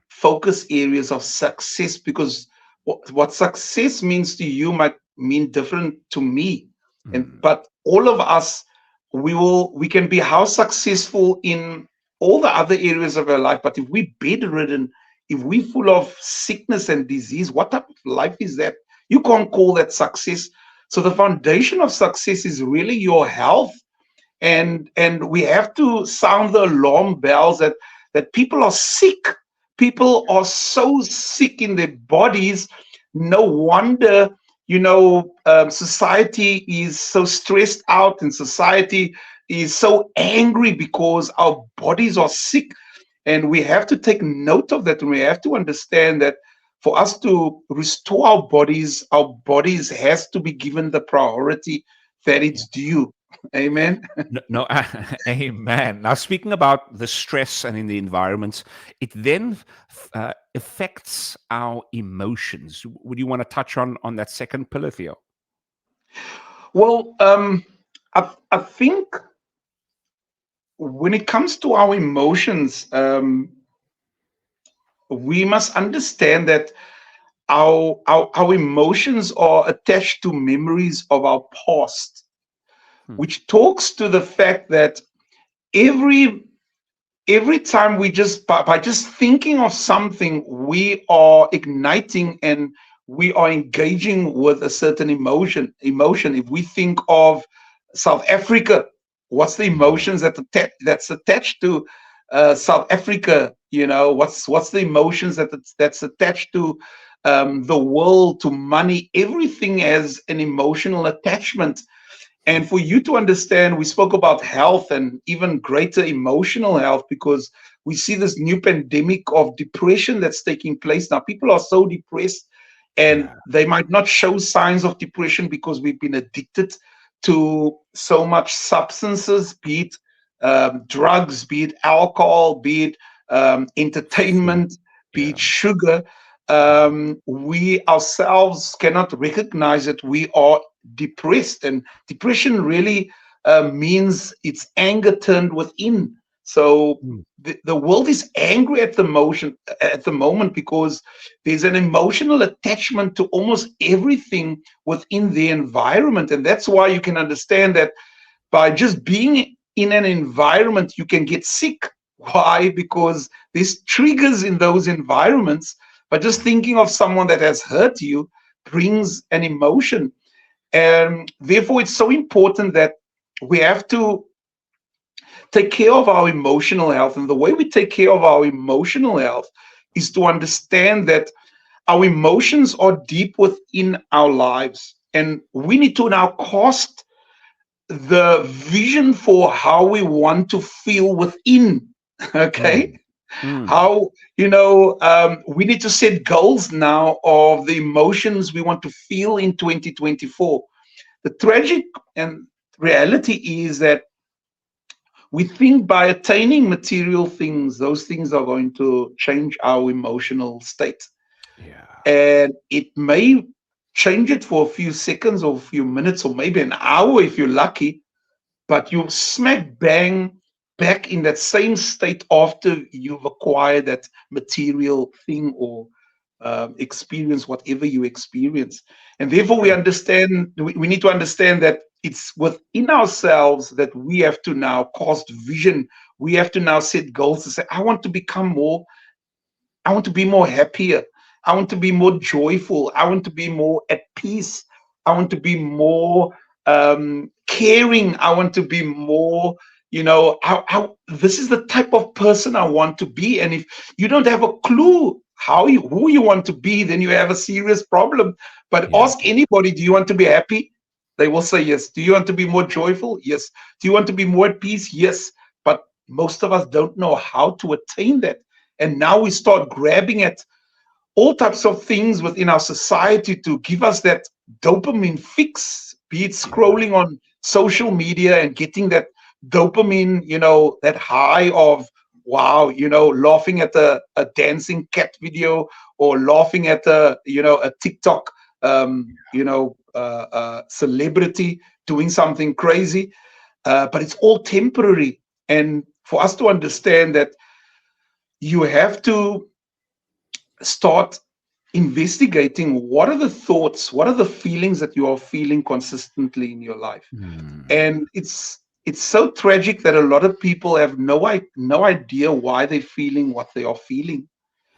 focus areas of success, because what success means to you might mean different to me. But all of us, we can be how successful in all the other areas of our life, but if we're bedridden, if we're full of sickness and disease, what type of life is that? You can't call that success. So the foundation of success is really your health, and we have to sound the alarm bells that people are sick. People are so sick in their bodies. No wonder, society is so stressed out, and society is so angry because our bodies are sick. And we have to take note of that, and we have to understand that for us to restore our bodies has to be given the priority that it's due. Amen. No, no, amen. Now, speaking about the stress and in the environments, it then affects our emotions. Would you want to touch on that second pillar, Theo? Well, I think when it comes to our emotions, we must understand that our emotions are attached to memories of our past, Hmm. which talks to the fact that every every time we just by just thinking of something, we are igniting and we are engaging with a certain emotion. If we think of South Africa, what's the Yeah. emotions that's attached to South Africa? What's the emotions that's attached to the world, to money? Everything has an emotional attachment. And for you to understand, we spoke about health and even greater emotional health, because we see this new pandemic of depression that's taking place. Now, people are so depressed and Yeah. they might not show signs of depression because we've been addicted to so much substances, be it drugs, be it alcohol, be it Food. entertainment, be Yeah. it sugar. We ourselves cannot recognize that we are depressed, and depression really means it's anger turned within. So Mm. the world is angry at the moment because there's an emotional attachment to almost everything within the environment, and that's why you can understand that by just being in an environment you can get sick. Why? Because there's triggers in those environments. But just thinking of someone that has hurt you brings an emotion, and therefore, it's so important that we have to take care of our emotional health. And the way we take care of our emotional health is to understand that our emotions are deep within our lives. And we need to now cast the vision for how we want to feel within. Okay. Mm. Mm. How, we need to set goals now of the emotions we want to feel in 2024. The tragic and reality is that we think by attaining material things, those things are going to change our emotional state. Yeah. And it may change it for a few seconds or a few minutes or maybe an hour if you're lucky, but you smack bang back in that same state after you've acquired that material thing or experience whatever you experience. And therefore we need to understand that it's within ourselves that we have to now cast vision. We have to now set goals to say, I want to be more happier. I want to be more joyful. I want to be more at peace. I want to be more caring. I want to be more, this is the type of person I want to be. And if you don't have a clue who you want to be, then you have a serious problem. But Yeah. ask anybody, do you want to be happy? They will say yes. Do you want to be more joyful? Yes. Do you want to be more at peace? Yes. But most of us don't know how to attain that. And now we start grabbing at all types of things within our society to give us that dopamine fix, be it Yeah. scrolling on social media and getting that dopamine, that high of, wow, laughing at a dancing cat video, or laughing at a TikTok, celebrity doing something crazy. But it's all temporary. And for us to understand that you have to start investigating what are the thoughts, what are the feelings that you are feeling consistently in your life. Mm. And it's so tragic that a lot of people have no idea why they're feeling what they are feeling.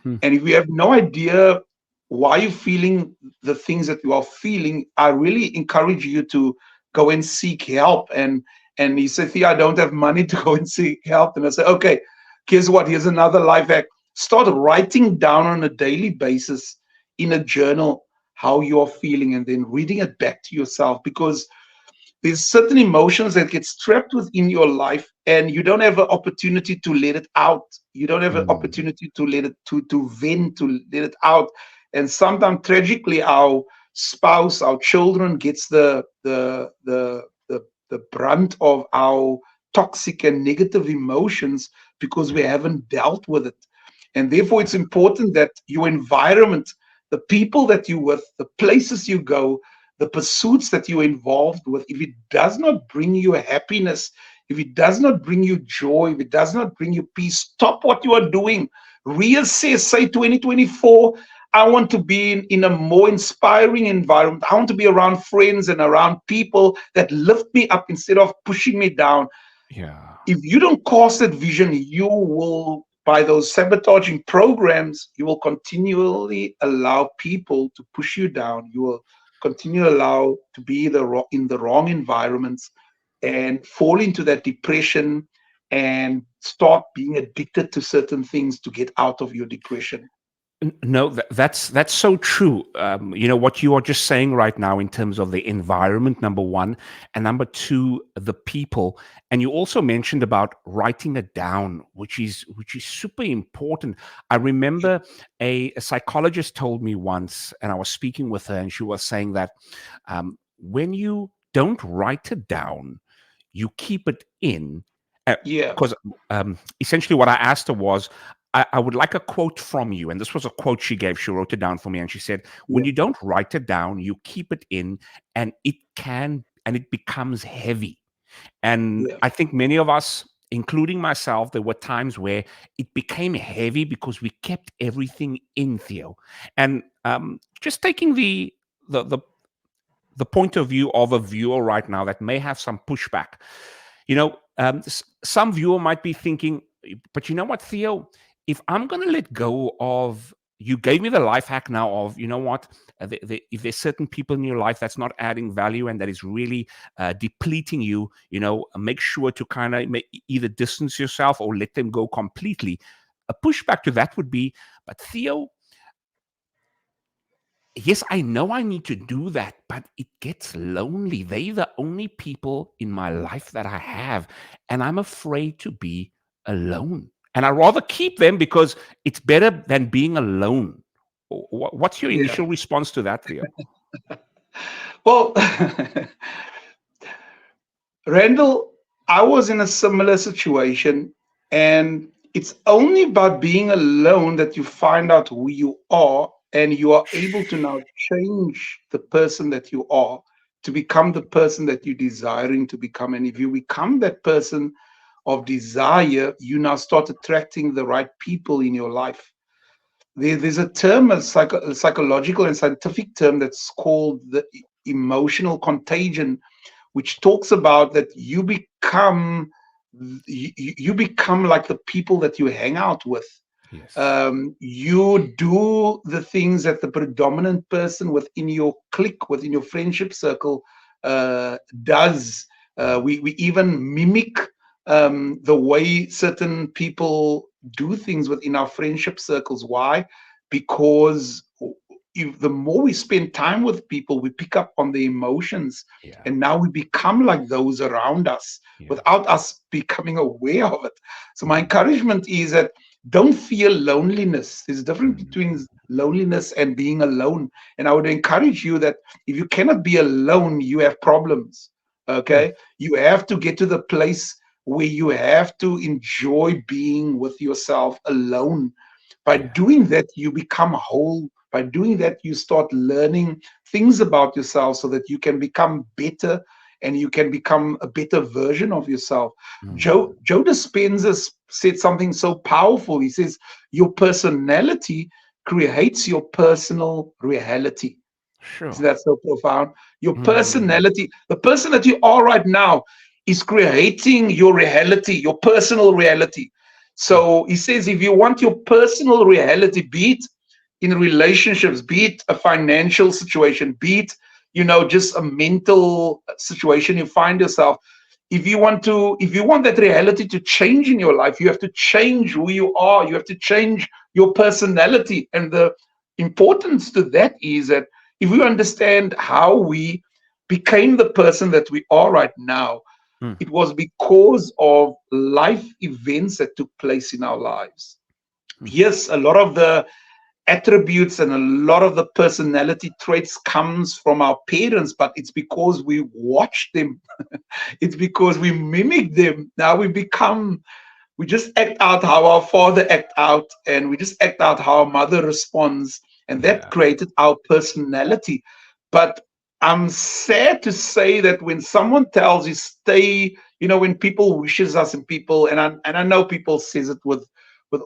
Mm. And if you have no idea why you're feeling the things that you are feeling, I really encourage you to go and seek help. And he said, Thea, I don't have money to go and seek help. And I said, okay, guess what? Here's another life hack. Start writing down on a daily basis in a journal how you are feeling, and then reading it back to yourself, because there's certain emotions that get trapped within your life and you don't have an opportunity to let it out. You don't have an Mm. opportunity to let it to vent, to let it out. And sometimes tragically our spouse, our children gets the the brunt of our toxic and negative emotions because we haven't dealt with it. And therefore, it's important that your environment, the people that you're with, the places you go, the pursuits that you're involved with, if it does not bring you happiness, if it does not bring you joy, if it does not bring you peace, stop what you are doing. Reassess, say 2024, I want to be in a more inspiring environment. I want to be around friends and around people that lift me up instead of pushing me down. Yeah. If you don't cast that vision, you will, by those sabotaging programs, you will continually allow people to push you down. You will continue to allow to be in the wrong environments and fall into that depression and start being addicted to certain things to get out of your depression. No, that's so true. What you are just saying right now in terms of the environment, number one, and number two, the people. And you also mentioned about writing it down, which is super important. I remember a psychologist told me once, and I was speaking with her, and she was saying that when you don't write it down, you keep it in. Yeah. Because essentially what I asked her was, I would like a quote from you. And this was a quote she gave. She wrote it down for me. And she said, when Yeah. you don't write it down, you keep it in and it becomes heavy. And Yeah. I think many of us, including myself, there were times where it became heavy because we kept everything in, Theo. And just taking the point of view of a viewer right now that may have some pushback, some viewer might be thinking, but you know what, Theo, if I'm going to let go of, you gave me the life hack now of, you know what, if there's certain people in your life that's not adding value and that is really depleting you, make sure to kind of either distance yourself or let them go completely. A pushback to that would be, but Theo, yes, I know I need to do that, but it gets lonely. They're the only people in my life that I have, and I'm afraid to be alone. And I'd rather keep them because it's better than being alone. What's your Yeah. initial response to that, Theo? Well, Randall, I was in a similar situation, and it's only about being alone that you find out who you are, and you are able to now change the person that you are to become the person that you're desiring to become. And if you become that person of desire, you now start attracting the right people in your life. There's a term, a psychological and scientific term that's called the emotional contagion, which talks about that you become like the people that you hang out with. Yes. You do the things that the predominant person within your clique, within your friendship circle, does. We even mimic the way certain people do things within our friendship circles. Why? Because the more we spend time with people, we pick up on the emotions, Yeah. and now we become like those around us without us becoming aware of it. So my encouragement is that don't feel loneliness. There's a difference between loneliness and being alone. And I would encourage you that if you cannot be alone, you have problems. Okay? You have to get to the place where you have to enjoy being with yourself alone. By doing that, you become whole. By doing that, you start learning things about yourself so that you can become better and you can become a better version of yourself. Joe Dispenza said something so powerful. He says, your personality creates your personal reality. Sure. Isn't that so profound? Your personality, the person that you are right now, is creating your reality, your personal reality. So he says, if you want your personal reality, be it in relationships, be it a financial situation, be it, just a mental situation you find yourself. If you want that reality to change in your life, you have to change who you are. You have to change your personality. And the importance to that is that if we understand how we became the person that we are right now, it was because of life events that took place in our lives. Yes, a lot of the attributes and a lot of the personality traits comes from our parents, but it's because we watch them. It's because we mimic them. Now we just act out how our father act out, and we just act out how our mother responds, and that Yeah. created our personality. But I'm sad to say that when someone tells you stay, when people wishes us and people, and I know people says it with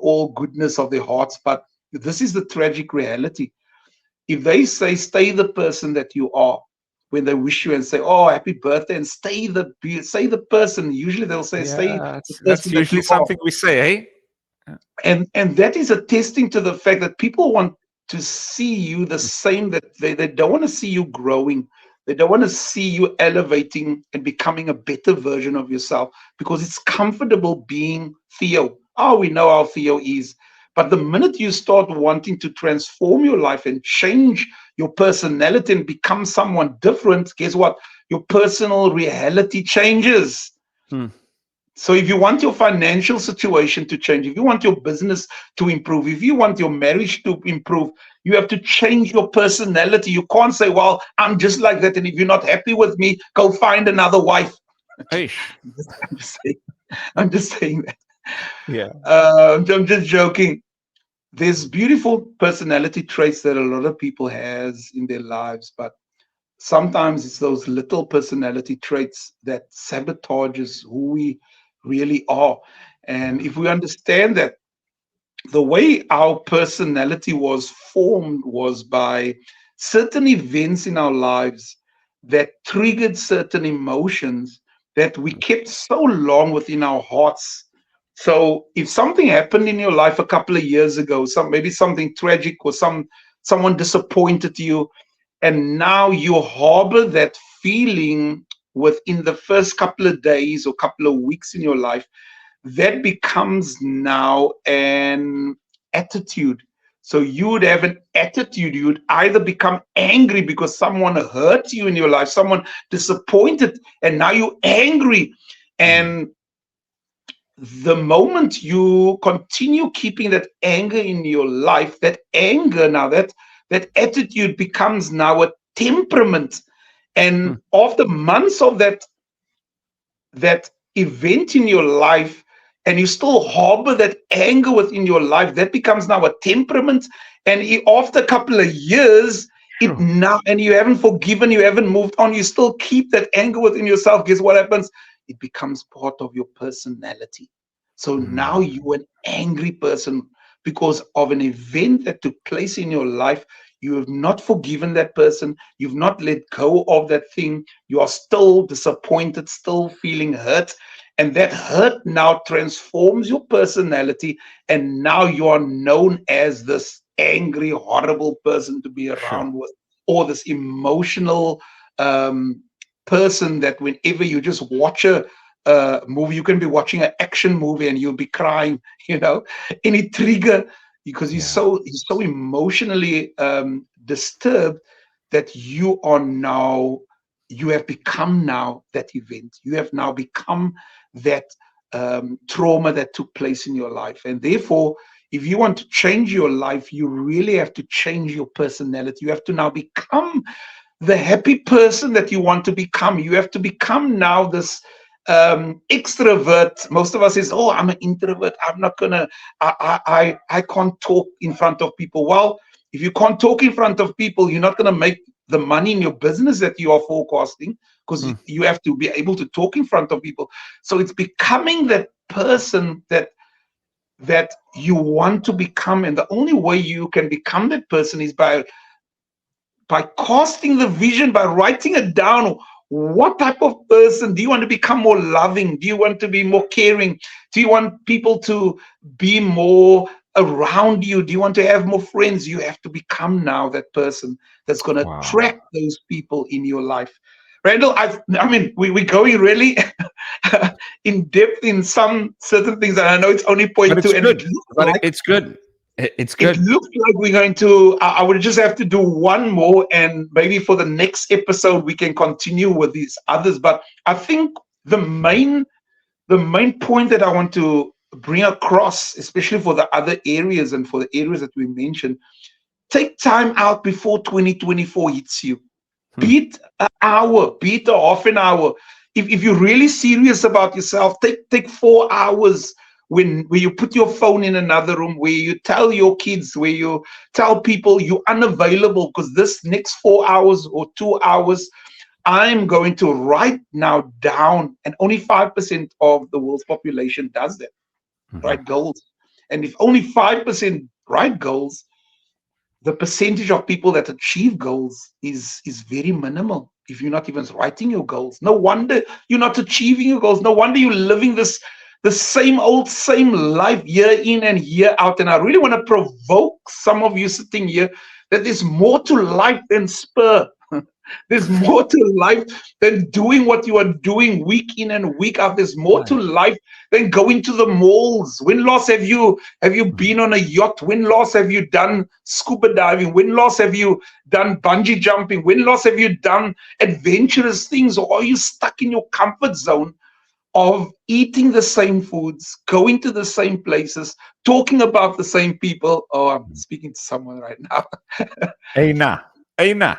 all goodness of their hearts, but this is the tragic reality. If they say the person that you are, when they wish you and say, "Oh, happy birthday," and say the person, usually they'll say, "Stay Yeah, the that's person that usually you are." something we say, hey? And that is attesting to the fact that people want to see you the same, that they don't want to see you growing. They don't want to see you elevating and becoming a better version of yourself, because it's comfortable being Theo. Oh, we know how Theo is. But the minute you start wanting to transform your life and change your personality and become someone different, guess what? Your personal reality changes. Hmm. So if you want your financial situation to change, if you want your business to improve, if you want your marriage to improve, you have to change your personality. You can't say, "Well, I'm just like that, and if you're not happy with me, go find another wife." Eish. I'm just saying, I'm just saying that. Yeah. I'm just joking. There's beautiful personality traits that a lot of people has in their lives, but sometimes it's those little personality traits that sabotages who we really are. And Yeah. if we understand that the way our personality was formed was by certain events in our lives that triggered certain emotions that we kept so long within our hearts. So if something happened in your life a couple of years ago, maybe something tragic, or someone disappointed you, and now you harbor that feeling within the first couple of days or couple of weeks in your life, that becomes now an attitude. So you would have an attitude. You would either become angry because someone hurt you in your life, someone disappointed, and now you're angry. And the moment you continue keeping that anger in your life, that anger now, that attitude becomes now a temperament. Hmm. And after months of that event in your life, and you still harbor that anger within your life, that becomes now a temperament. And after a couple of years, it Sure. now, and you haven't forgiven, you haven't moved on, you still keep that anger within yourself. Guess what happens? It becomes part of your personality. So now Mm. you're an angry person because of an event that took place in your life. You have not forgiven that person, you've not let go of that thing, you are still disappointed, still feeling hurt. And that hurt now transforms your personality. And now you are known as this angry, horrible person to be Sure. around with, or this emotional um, person that whenever you just watch a movie, you can be watching an action movie and you'll be crying, any trigger, because Yeah. he's so emotionally disturbed that you have become now that event. You have now become that trauma that took place in your life. And therefore, if you want to change your life, you really have to change your personality. You have to now become the happy person that you want to become. You have to become now this extrovert. Most of us says, "Oh, I'm an introvert. I'm not gonna. I can't talk in front of people." Well, if you can't talk in front of people, you're not gonna make the money in your business that you are forecasting, because Hmm. you have to be able to talk in front of people. So it's becoming that person that you want to become, and the only way you can become that person is by casting the vision, by writing it down. What type of person do you want to become? More loving? Do you want to be more caring? Do you want people to be more around you? Do you want to have more friends? You have to become now that person that's going to Wow. attract those people in your life. Randall, I mean, we're going really in depth in some certain things, and I know it's only But point two, it's and it good. looks But like it's good. It's it good. looks like we're going to I would just have to do one more, and maybe for the next episode we can continue with these others. But I think the main point that I want to bring across, especially for the other areas and for the areas that we mentioned. Take time out before 2024 hits you. Be it an hour, be it a half an hour. If you're really serious about yourself, take 4 hours where you put your phone in another room, where you tell your kids, where you tell people you're unavailable, because this next 4 hours or 2 hours, I'm going to write now down, and only 5% of the world's population does that, write goals. And if only 5% write goals, the percentage of people that achieve goals is very minimal. If you're not even writing your goals, no wonder you're not achieving your goals. No wonder you're living the same old, same life year in and year out. And I really want to provoke some of you sitting here that there's more to life than spur. There's more to life than doing what you are doing week in and week out. There's more to life than going to the malls. When last have you been on a yacht? When last have you done scuba diving? When last have you done bungee jumping? When last have you done adventurous things? Or are you stuck in your comfort zone of eating the same foods, going to the same places, talking about the same people? Oh, I'm speaking to someone right now. Aina.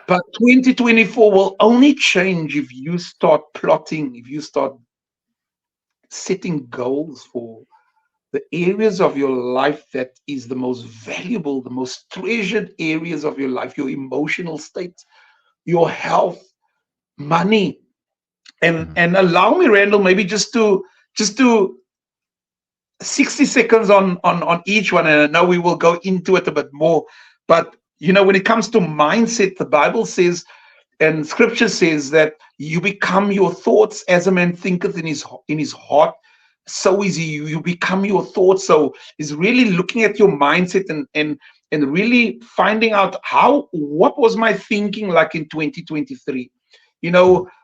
But 2024 will only change if you start plotting, if you start setting goals for the areas of your life that is the most valuable, the most treasured areas of your life, your emotional state, your health, money. And allow me, Randall, maybe just to 60 seconds on each one. And I know we will go into it a bit more, but when it comes to mindset, the Bible says, and Scripture says, that you become your thoughts as a man thinketh in his heart, so is he. You become your thoughts. So it's really looking at your mindset and really finding out what was my thinking like in 2023.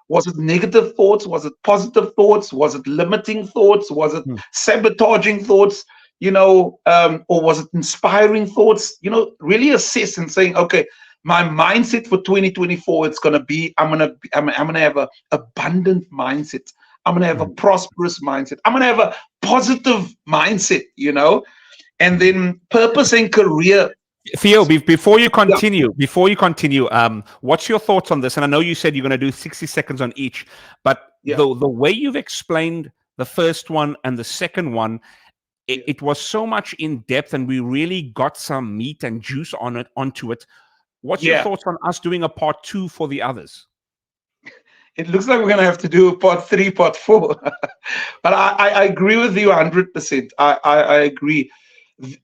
Was it negative thoughts? Was it positive thoughts? Was it limiting thoughts? Was it sabotaging thoughts? Or was it inspiring thoughts? Really assess and saying, okay, my mindset for 2024, it's going to be, I'm going to have an abundant mindset. I'm going to have a prosperous mindset. I'm going to have a positive mindset, and then purpose and career. Theo, before you continue, what's your thoughts on this? And I know you said you're going to do 60 seconds on each, but the way you've explained the first one and the second one, it was so much in depth, and we really got some meat and juice onto it. What's your thoughts on us doing a part 2 for the others? It looks like we're going to have to do a part 3, part 4. But I agree with you 100%. I agree.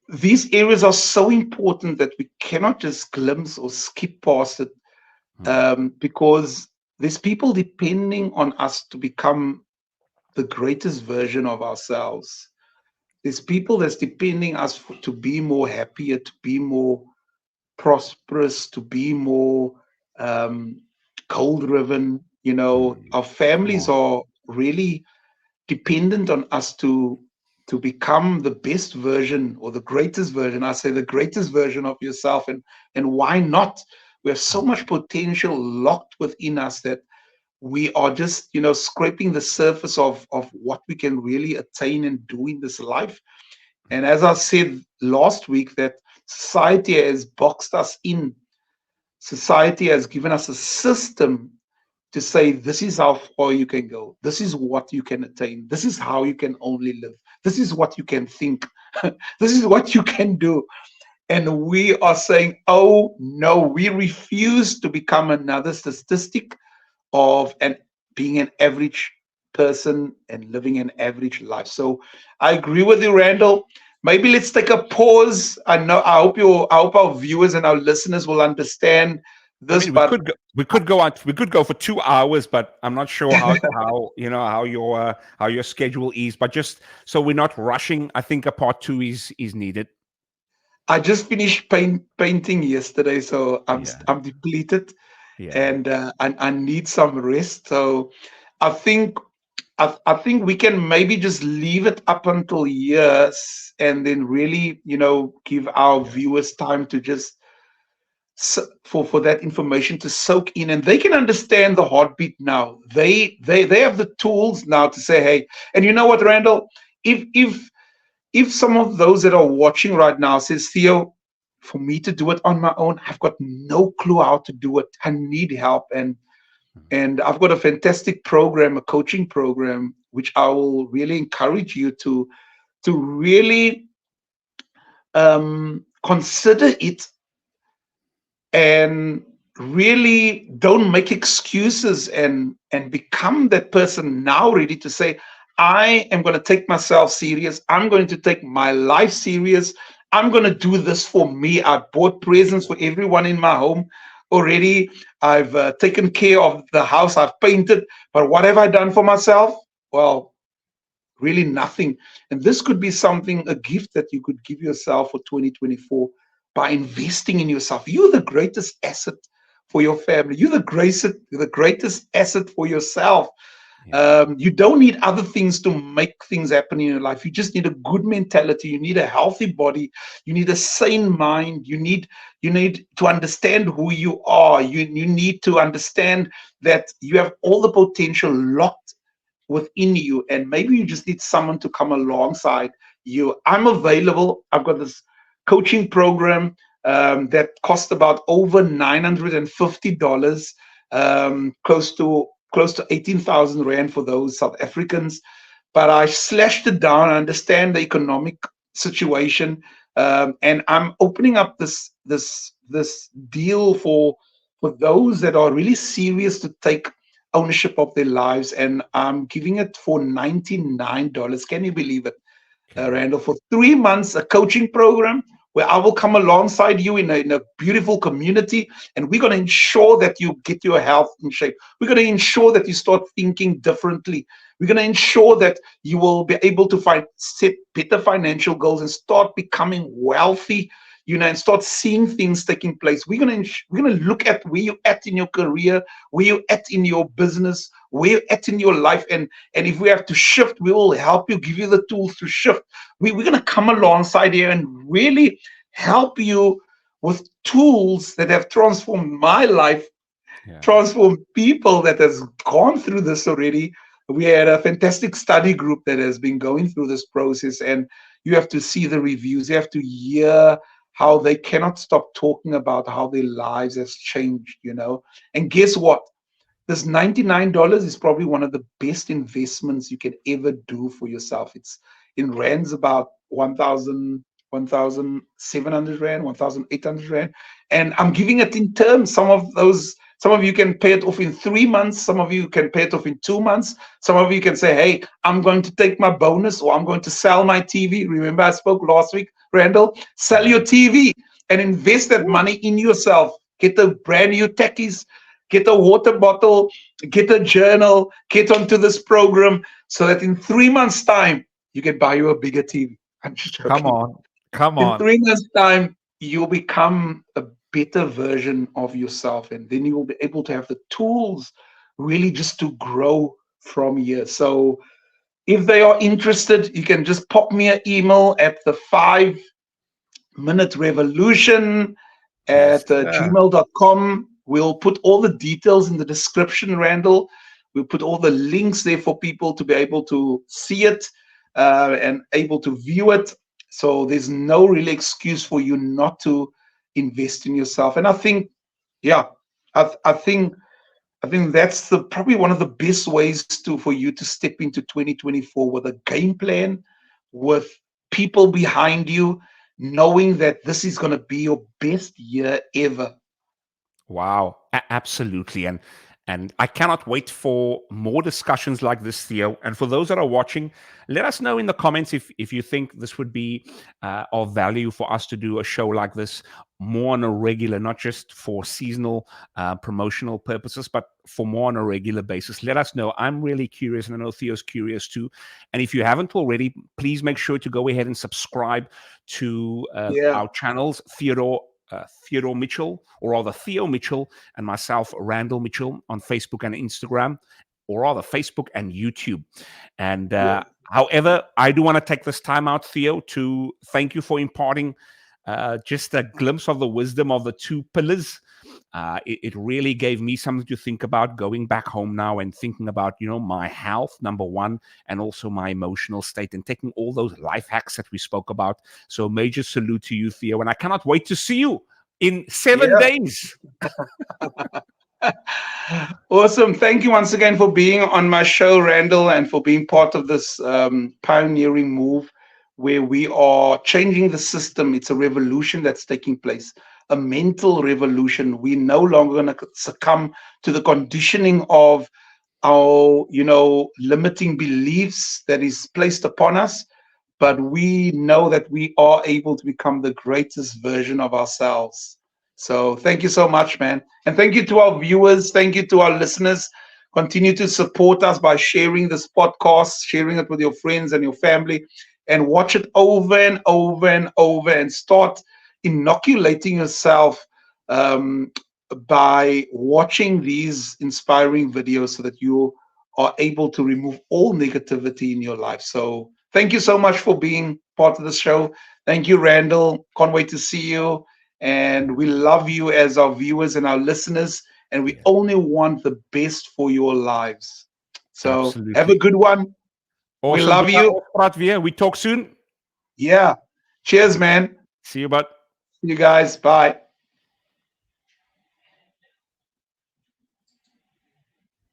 These areas are so important that we cannot just glimpse or skip past it, because there's people depending on us to become the greatest version of ourselves. There's people that's depending us to be more happier, to be more prosperous, to be more goal-driven. Our families are really dependent on us to become the best version or the greatest version. I say the greatest version of yourself. And why not? We have so much potential locked within us that we are just, scraping the surface of what we can really attain and do in this life. And as I said last week, that society has boxed us in. Society has given us a system to say, this is how far you can go. This is what you can attain. This is how you can only live. This is what you can think. This is what you can do. And we are saying, oh no, we refuse to become another statistic of being an average person and living an average life. So I agree with you, Randall. Maybe let's take a pause. I hope our viewers and our listeners will understand this. We could go for 2 hours, but I'm not sure how your schedule is. But just so we're not rushing, I think a part 2 is needed. I just finished painting yesterday, so I'm depleted, and I need some rest. So I think we can maybe just leave it up until years, and then really, give our viewers time to just for that information to soak in, and they can understand the heartbeat now. They have the tools now to say, hey, and you know what, Randall, if if some of those that are watching right now says, Theo, for me to do it on my own, I've got no clue how to do it. I need help. And I've got a fantastic program, a coaching program, which I will really encourage you to really consider it, and really don't make excuses, and become that person now ready to say, I am going to take myself serious. I'm going to take my life serious. I'm going to do this for me. I bought presents for everyone in my home already. I've taken care of the house. I've painted. But what have I done for myself? Well, really nothing. And this could be something, a gift that you could give yourself for 2024 by investing in yourself. You're the greatest asset for your family. You're the greatest asset for yourself. You don't need other things to make things happen in your life. You just need a good mentality. You need a healthy body. You need a sane mind. You need to understand who you are. You need to understand that you have all the potential locked within you, and maybe you just need someone to come alongside you. I'm available. I've got this coaching program that cost about over $950, close to 18,000 rand for those South Africans, but I slashed it down. I understand the economic situation, and I'm opening up this deal for those that are really serious to take ownership of their lives, and I'm giving it for $99. Can you believe it, Randall? For 3 months, a coaching program where I will come alongside you in a beautiful community, and we're going to ensure that you get your health in shape. We're going to ensure that you start thinking differently. We're going to ensure that you will be able to set better financial goals and start becoming wealthy, and start seeing things taking place. We're gonna look at where you're at in your career, where you're at in your business, where you're at in your life, and if we have to shift, we will help you, give you the tools to shift. We're gonna come alongside here and really help you with tools that have transformed my life, transformed people that has gone through this already. We had a fantastic study group that has been going through this process, and you have to see the reviews. You have to hear how they cannot stop talking about how their lives has changed. And guess what? This $99 is probably one of the best investments you can ever do for yourself. It's in rands about 1,700 rand, 1,800 rand. And I'm giving it in terms. Some of you can pay it off in 3 months. Some of you can pay it off in 2 months. Some of you can say, hey, I'm going to take my bonus, or I'm going to sell my TV. Remember, I spoke last week, Randall? Sell your TV and invest that money in yourself. Get a brand new techies, get a water bottle, get a journal, get onto this program so that in 3 months' time, you can buy you a bigger TV. I'm just joking. Come In on. 3 months' time, you'll become a better version of yourself, and then you will be able to have the tools really just to grow from here. So if they are interested, you can just pop me an email at the 5-minute revolution at gmail.com. We'll put all the details in the description, Randall. We'll put all the links there for people to be able to see it and able to view it. So there's no real excuse for you not to invest in yourself. And I think, I think that's probably one of the best ways for you to step into 2024 with a game plan, with people behind you, knowing that this is going to be your best year ever. Wow, absolutely. And I cannot wait for more discussions like this, Theo. And for those that are watching, let us know in the comments if you think this would be of value for us to do a show like this more on a regular, not just for seasonal promotional purposes, but for more on a regular basis. Let us know. I'm really curious, and I know Theo's curious too. And if you haven't already, please make sure to go ahead and subscribe to our channels, Theodore Mitchell, or rather Theo Mitchell, and myself, Randall Mitchell, on Facebook and Instagram, or rather Facebook and YouTube. And however, I do want to take this time out, Theo, to thank you for imparting just a glimpse of the wisdom of the two pillars It really gave me something to think about going back home now and thinking about, my health, number one, and also my emotional state, and taking all those life hacks that we spoke about. So major salute to you, Theo. And I cannot wait to see you in 7 days. Awesome. Thank you once again for being on my show, Randall, and for being part of this pioneering move where we are changing the system. It's a revolution that's taking place, a mental revolution. We're no longer going to succumb to the conditioning of our, limiting beliefs that is placed upon us, but we know that we are able to become the greatest version of ourselves. So thank you so much, man. And thank you to our viewers. Thank you to our listeners. Continue to support us by sharing this podcast, sharing it with your friends and your family, and watch it over and over and over, and start inoculating yourself by watching these inspiring videos so that you are able to remove all negativity in your life. So thank you so much for being part of the show. Thank you, Randall. Can't wait to see you. And we love you as our viewers and our listeners, and we only want the best for your lives. So Absolutely. Have a good one. Awesome. We love you. We talk soon. Yeah. Cheers, man. See you, bud. See you guys. Bye.